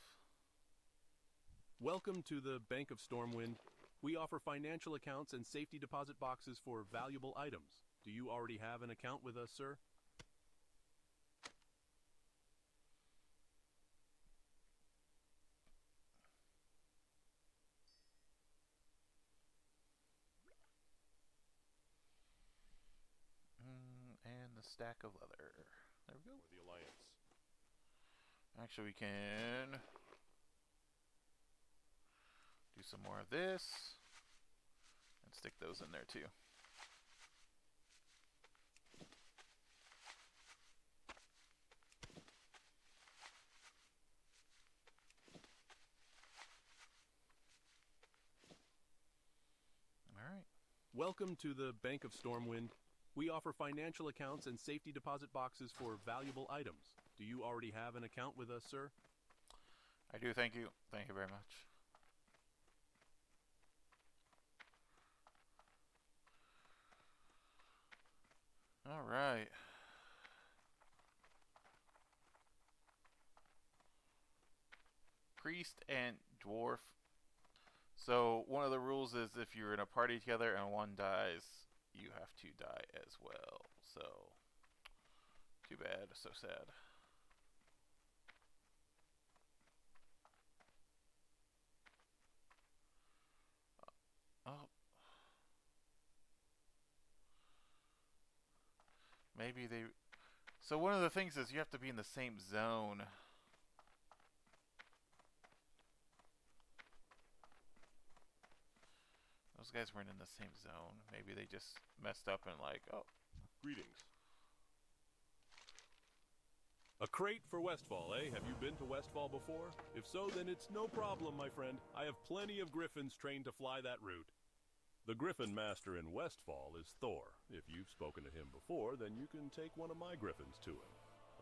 Welcome to the Bank of Stormwind. We offer financial accounts and safety deposit boxes for valuable items. Do you already have an account with us, sir? And the stack of leather. There we go. For the Alliance. Actually, we can do some more of this and stick those in there too. Alright. Welcome to the Bank of Stormwind. We offer financial accounts and safety deposit boxes for valuable items. Do you already have an account with us, sir? I do, thank you. Thank you very much. Alright. Priest and dwarf. So one of the rules is if you're in a party together and one dies, you have to die as well. So too bad, so sad. Oh. Maybe they... So one of the things is you have to be in the same zone. Those guys weren't in the same zone. Maybe they just messed up and like, oh. Greetings. A crate for Westfall, eh? Have you been to Westfall before? If so, then it's no problem, my friend. I have plenty of griffins trained to fly that route. The Griffin Master in Westfall is Thor. If you've spoken to him before, then you can take one of my griffins to him.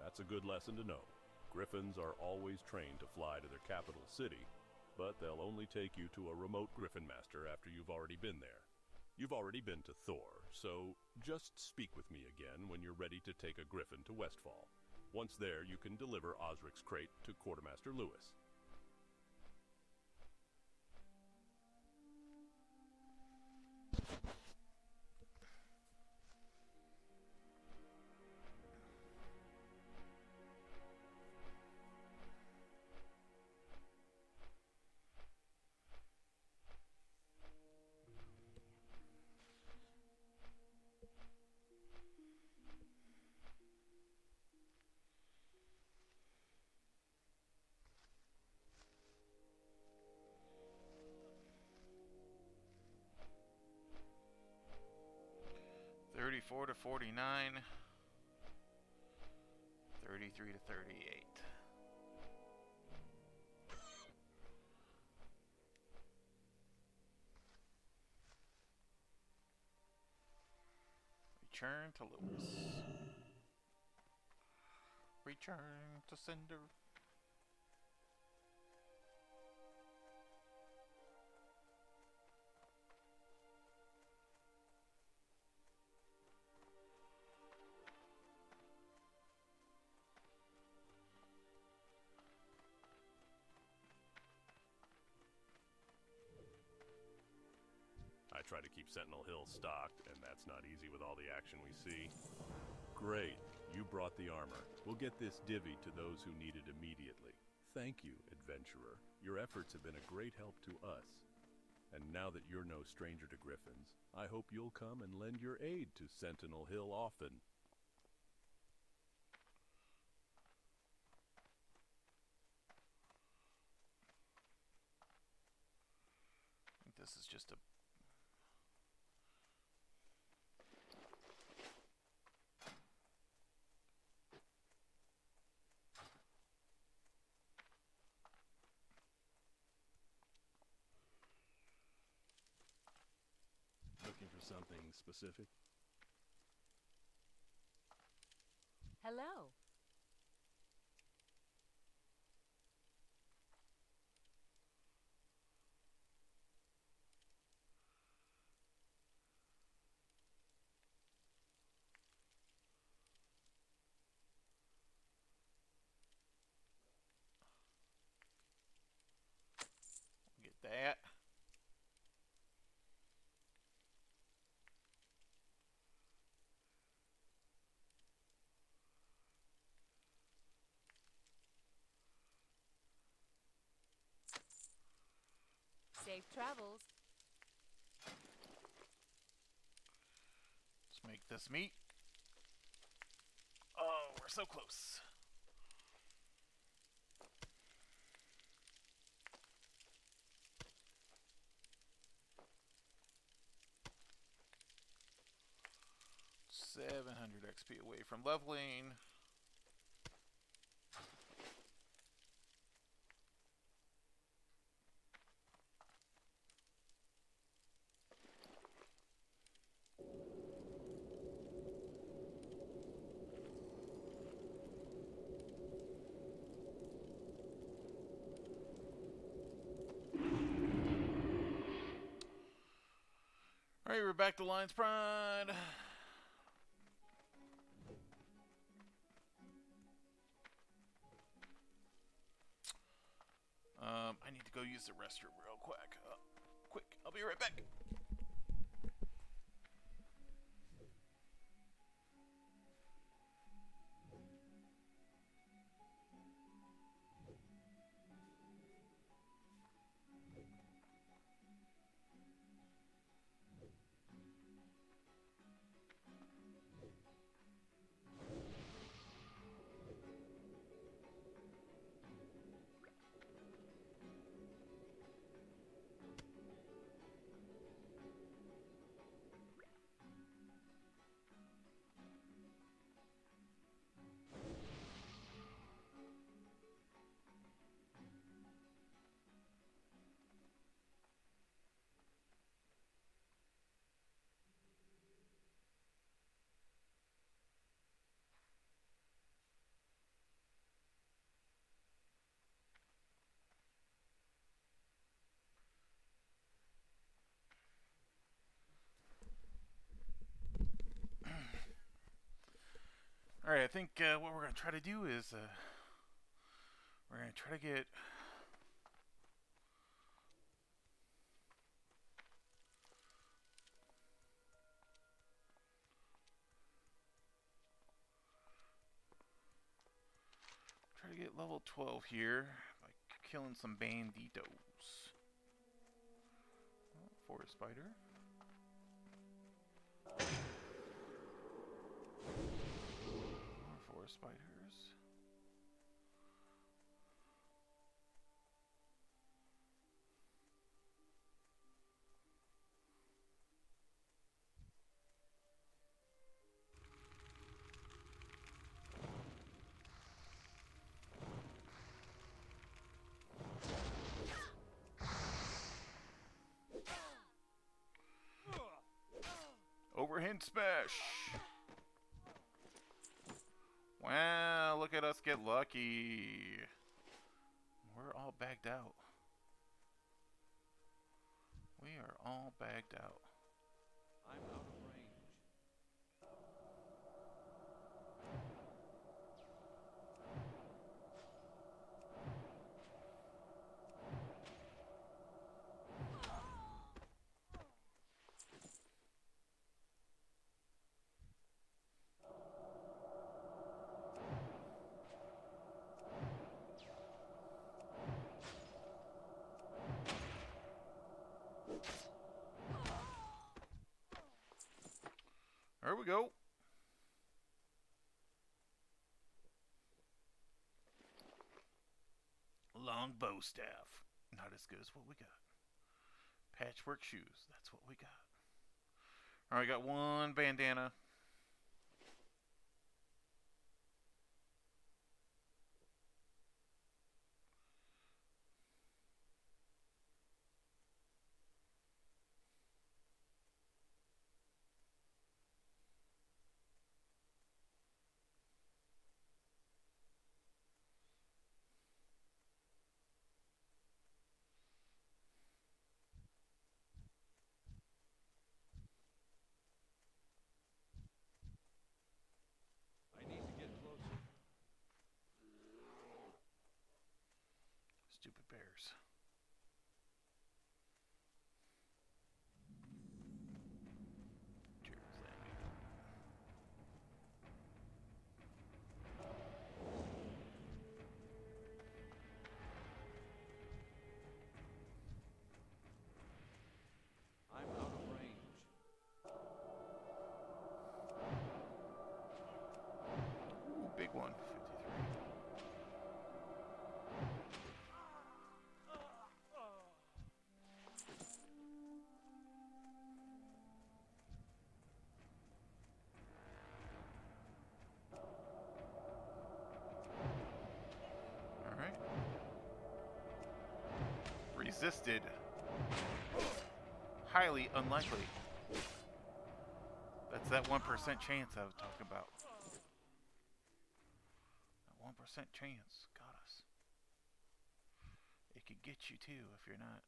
That's a good lesson to know. Griffins are always trained to fly to their capital city. but they'll only take you to a remote Griffin Master after you've already been there. You've already been to Thor, so just speak with me again when you're ready to take a Griffin to Westfall. Once there, you can deliver Osric's crate to Quartermaster Lewis. $34 to $49, $33 to $38. Return to Lewis. Return to Cinder. I try to keep Sentinel Hill stocked, and that's not easy with all the action we see. Great, you brought the armor. We'll get this divvy to those who need it immediately. Thank you, adventurer. Your efforts have been a great help to us. And now that you're no stranger to griffins, I hope you'll come and lend your aid to Sentinel Hill often. I think this is just a... Looking for something specific? Hello. Get that. Safe travels. Let's make this meat. Oh, we're so close. $700 XP away from leveling. Alright, we're back to Lion's Pride. I need to go use the restroom real quick. Quick, I'll be right back. Alright, I think what we're going to try to do is we're going to try to get level 12 here by killing some banditos. Oh, forest spider. More forest spiders. Overhand smash! Wow, look at us get lucky. We're all bagged out. We are all bagged out. I'm out of range. There we go. Long bow staff. Not as good as what we got. Patchwork shoes. That's what we got. Alright, got one bandana. I need to get closer. Stupid bears. Cheers, Andy. I'm out of range. Ooh, big one. 53. Alright. Resisted. Highly unlikely. That's that 1% chance I was talking about. That 1% chance got us. It could get you too if you're not.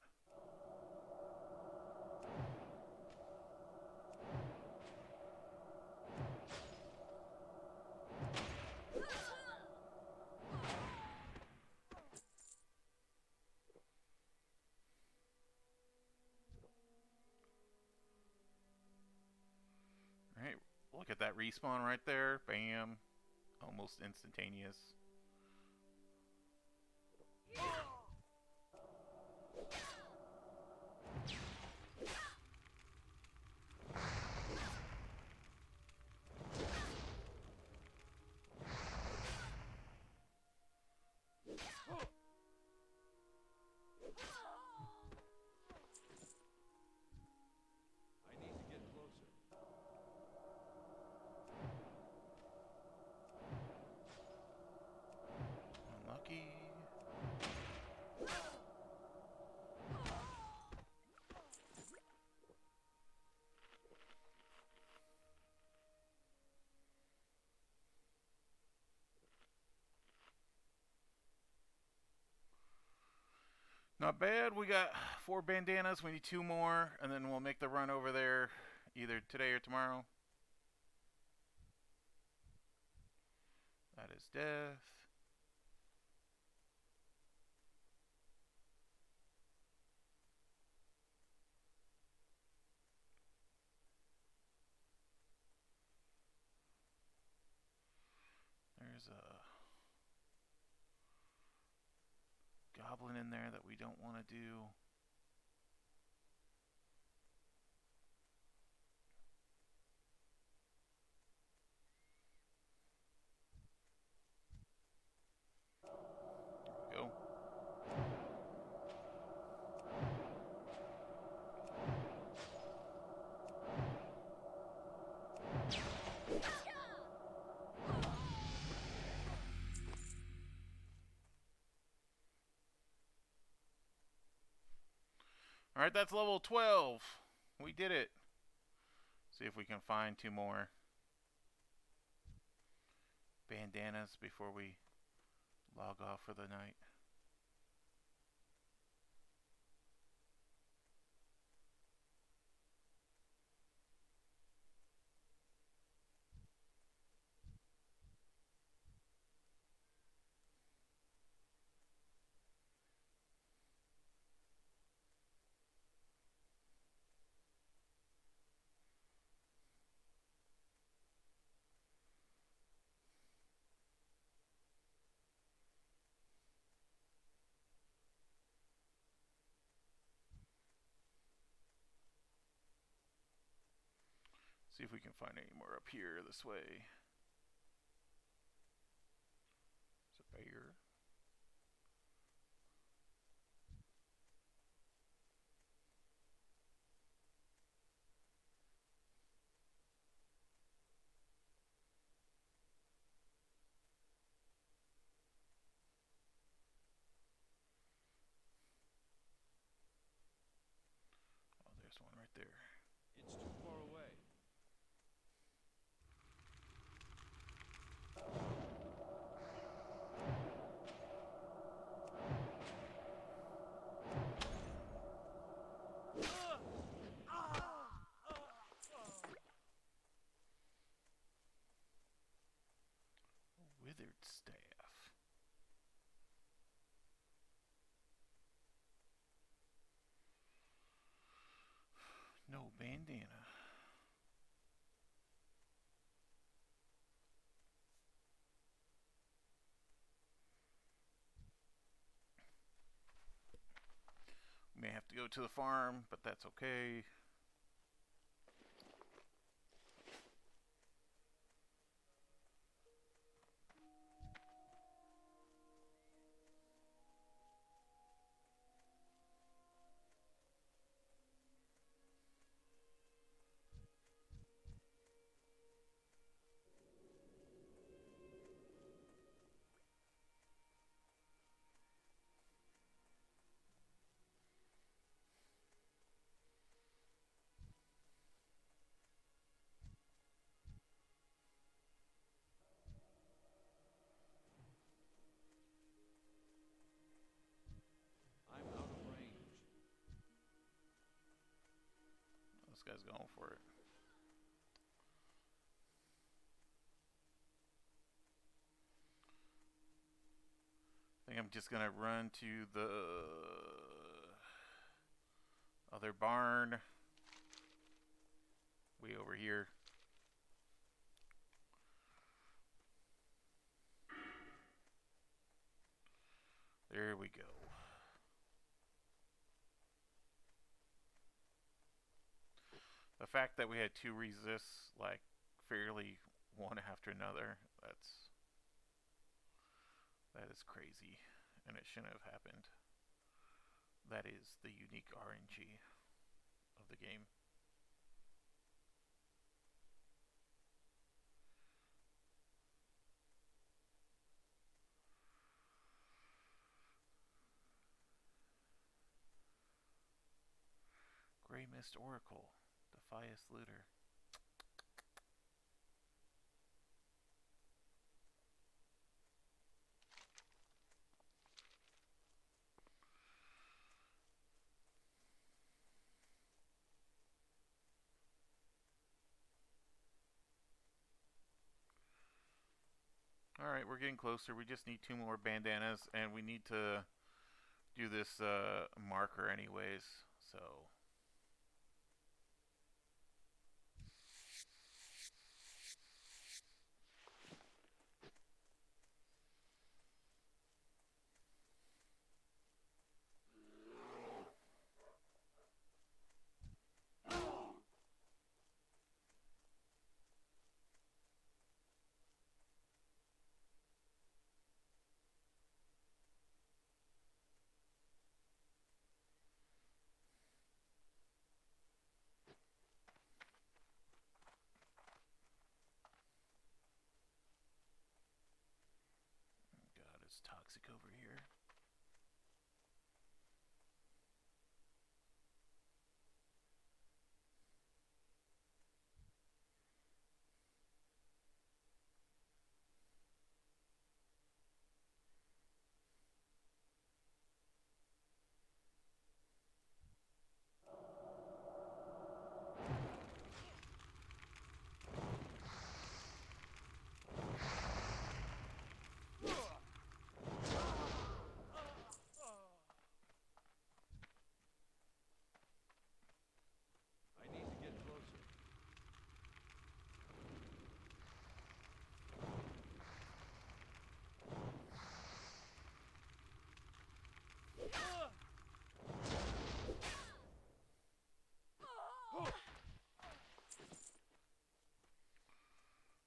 Alright, look at that respawn right there. Bam. Almost instantaneous. I need to get closer. Unlucky. Not bad. We got 4 bandanas. We need 2 more, and then we'll make the run over there either today or tomorrow. That is death. There's a goblin in there that we don't want to do. There we go. Alright, that's level 12. We did it. See if we can find 2 more bandanas before we log off for the night. See if we can find any more up here this way. There's a bear. Oh, there's one right there. It's too far away. Withered staff. No bandana. May have to go to the farm, but that's okay. I'm out of range. This guy's going for it. I think I'm just gonna run to the other barn. Way over here. There we go. The fact that we had 2 resists, like, fairly one after another, that is crazy, and it shouldn't have happened. That is the unique RNG of the game. Grey Mist Oracle, Defias Looter. Alright, we're getting closer. We just need 2 more bandanas, and we need to do this marker anyways, so... God, it's toxic over here. I need to get closer.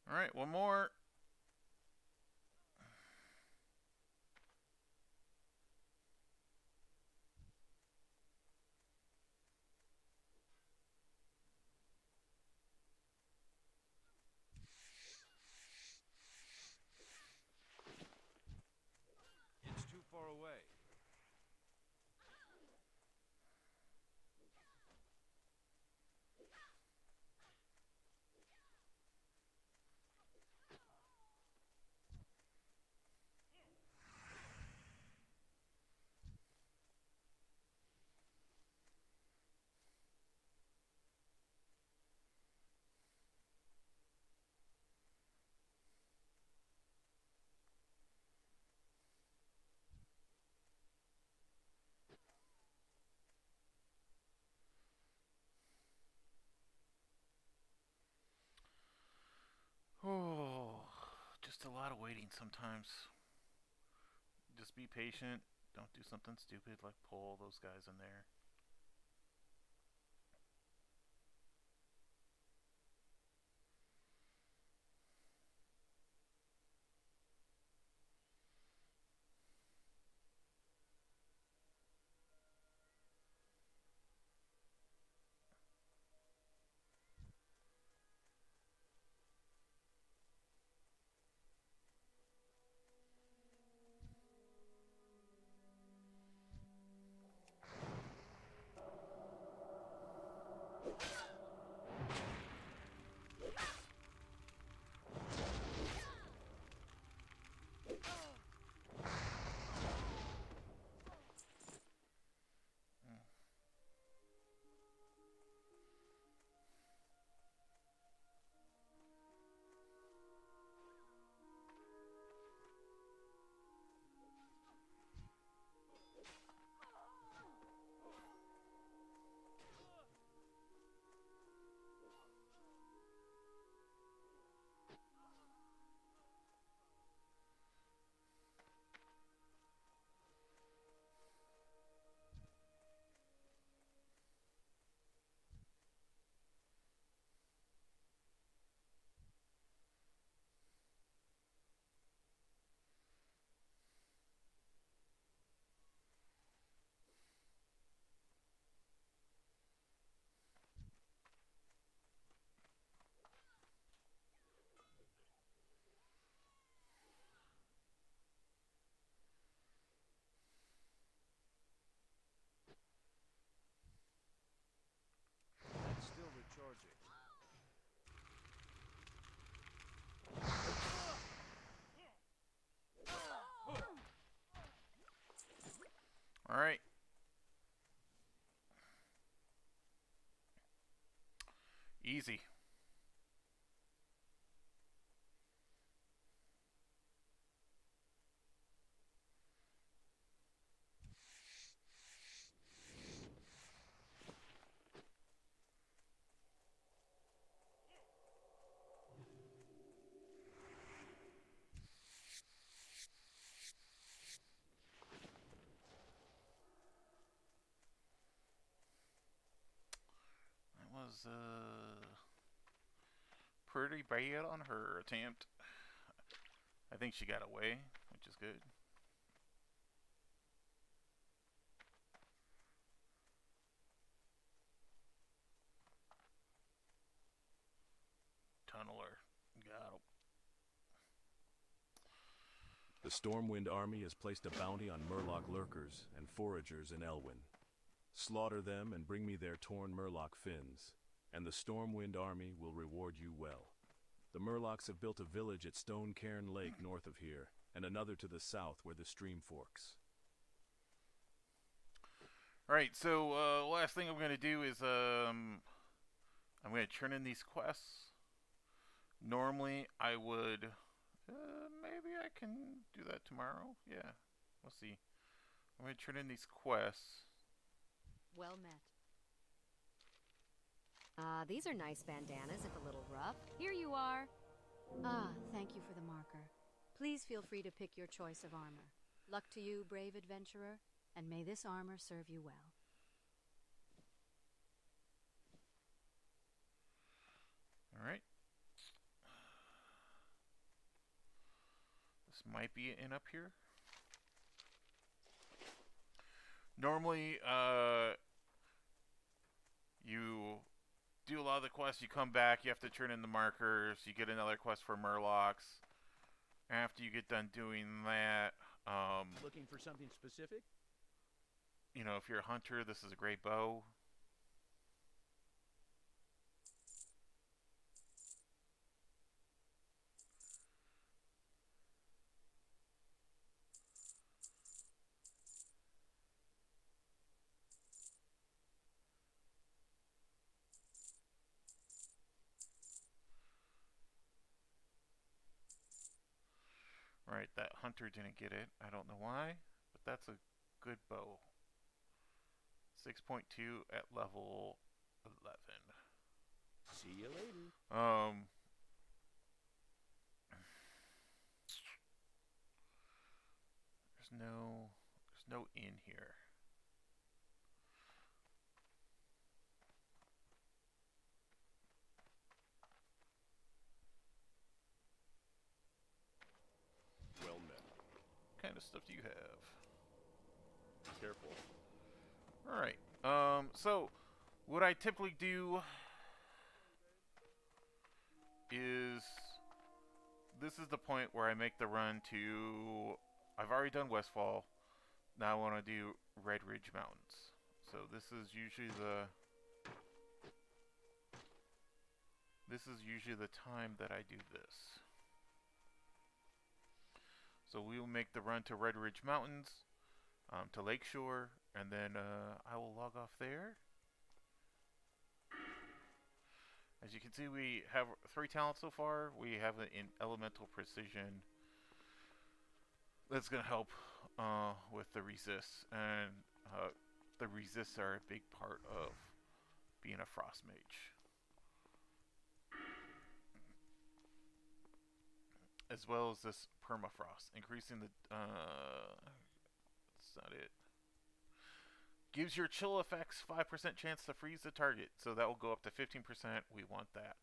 Alright, one more. It's too far away. Oh, just a lot of waiting sometimes. Just be patient. Don't do something stupid like pull those guys in there. It's still recharging. Alright. Easy. was pretty bad on her attempt. I think she got away, which is good. Tunneler. Got him. The Stormwind army has placed a bounty on Murloc lurkers and foragers in Elwyn. Slaughter them and bring me their torn Murloc fins, and the Stormwind army will reward you well. The Murlocs have built a village at Stone Cairn Lake north of here, and another to the south where the stream forks. Alright, so last thing I'm going to do is I'm going to turn in these quests. Normally I would... maybe I can do that tomorrow. Yeah, we'll see. I'm going to turn in these quests. Well met. These are nice bandanas, if a little rough. Here you are. Thank you for the marker. Please feel free to pick your choice of armor. Luck to you, brave adventurer, and may this armor serve you well. Alright. This might be an up here. Normally, you do a lot of the quests, you come back, you have to turn in the markers, you get another quest for Murlocs. After you get done doing that, Looking for something specific? you know, if you're a hunter, this is a great bow. Right, that hunter didn't get it. I don't know why, but that's a good bow. 6.2 at level 11. See you later. There's no inn here. Well met. What kind of stuff do you have? Careful. Alright, so what I typically do is this is the point where I make the run to... I've already done Westfall. Now I want to do Redridge Mountains. So this is usually the time that I do this. So we will make the run to Redridge Mountains, to Lakeshore, and then I will log off there. As you can see, we have 3 talents so far. We have it in Elemental Precision. That's going to help with the resists, and the resists are a big part of being a Frost Mage. As well as this permafrost, increasing the that's not it. Gives your chill effects 5% chance to freeze the target, so that will go up to 15%. We want that.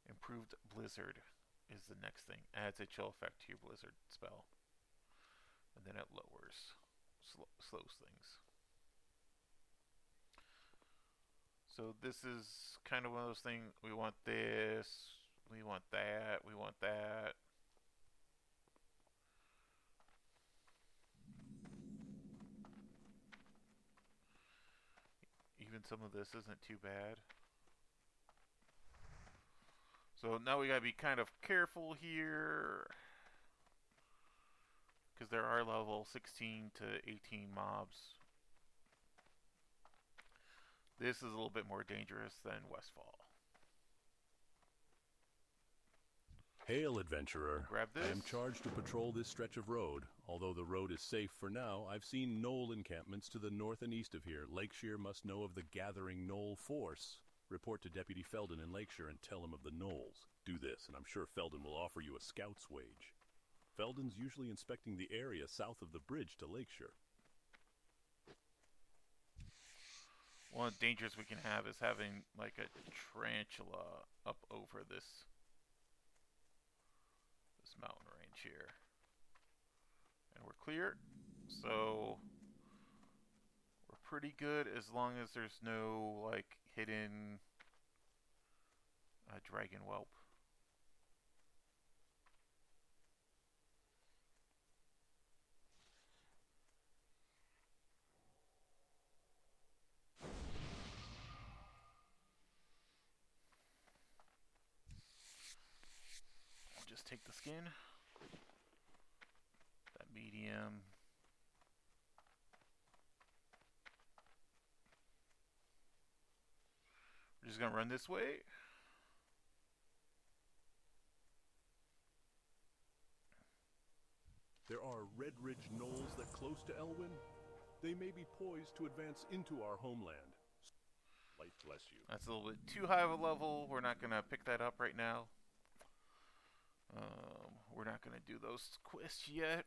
Improved Blizzard is the next thing. Adds a chill effect to your Blizzard spell. And then it lowers, slows things. So this is kind of one of those things. We want this, we want that, we want that. Even some of this isn't too bad. So now we gotta be kind of careful here, because there are level 16 to 18 mobs. This is a little bit more dangerous than Westfall. Hail, adventurer. Grab this. I am charged to patrol this stretch of road, Although the road is safe for now, I've seen knoll encampments to the north and east of here. Lakeshire must know of the gathering knoll force. Report to Deputy Felden in Lakeshire and tell him of the knolls. Do this, and I'm sure Felden will offer you a scout's wage. Felden's usually inspecting the area south of the bridge to Lakeshire. One of the dangers we can have is having like a tarantula up over this mountain range here. And we're clear, so we're pretty good as long as there's no like hidden dragon whelp. I'll just take the skin. That medium. We're just gonna run this way. There are redridge knolls that close to Elwyn. They may be poised to advance into our homeland. Light bless you. That's a little bit too high of a level. We're not gonna pick that up right now. We're not gonna do those quests yet.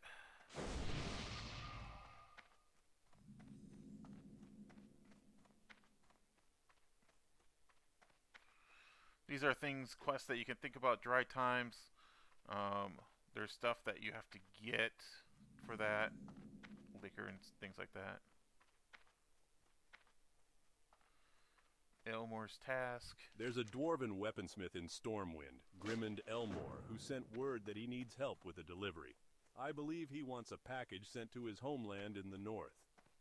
These are quests that you can think about dry times. There's stuff that you have to get for that. Liquor and things like that. Elmore's task. There's a dwarven weaponsmith in Stormwind, Grimmond Elmore, who sent word that he needs help with a delivery. I believe he wants a package sent to his homeland in the north.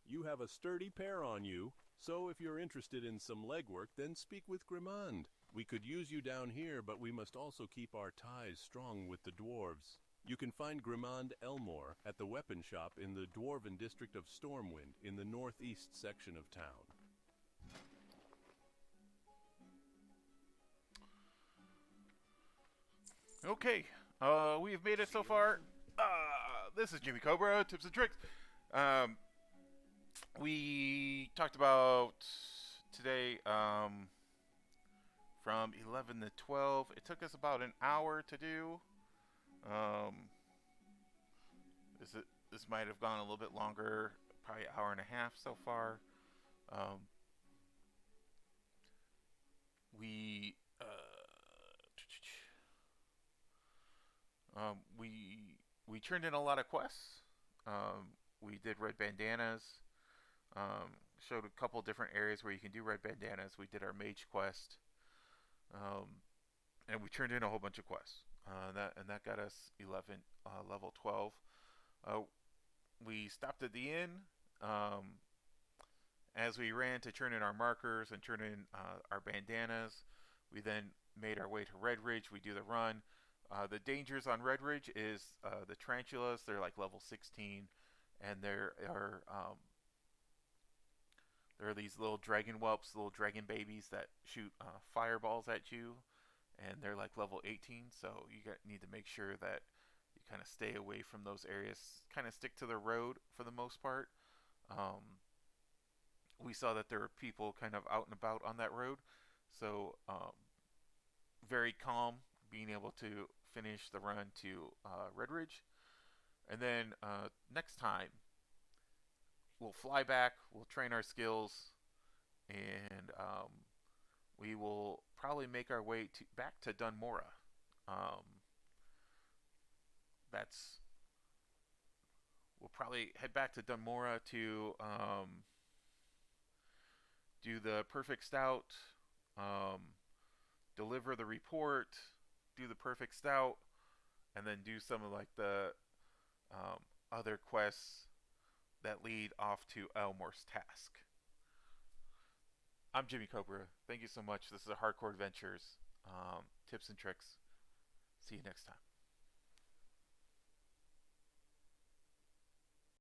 You have a sturdy pair on you, so if you're interested in some legwork, then speak with Grimmond. We could use you down here, but we must also keep our ties strong with the dwarves. You can find Grimmond Elmore at the weapon shop in the dwarven district of Stormwind in the northeast section of town. Okay, we've made it so far. This is Jimmy Cobra, Tips and Tricks. We talked about today from 11 to 12. It took us about an hour to do. This might have gone a little bit longer, probably an hour and a half so far. We turned in a lot of quests. We did red bandanas. Showed a couple different areas where you can do red bandanas. We did our mage quest, and we turned in a whole bunch of quests. That got us level 12. We stopped at the inn as we ran to turn in our markers and turn in our bandanas. We then made our way to Redridge. We do the run. The dangers on Redridge is the tarantulas. They're like level 16, and there are these little dragon whelps, little dragon babies that shoot fireballs at you, and they're like level 18. So you need to make sure that you kind of stay away from those areas. Kind of stick to the road for the most part. We saw that there were people kind of out and about on that road, so very calm, being able to finish the run to Redridge. And then next time we'll fly back, we'll train our skills, and we will probably make our way back to Dunmora. We'll probably head back to Dunmora to do the perfect stout, deliver the report, do the perfect stout, and then do some of like the other quests that lead off to Elmore's task. I'm Jimmy Cobra. Thank you so much. This is a Hardcore Adventures, tips and tricks. See you next time.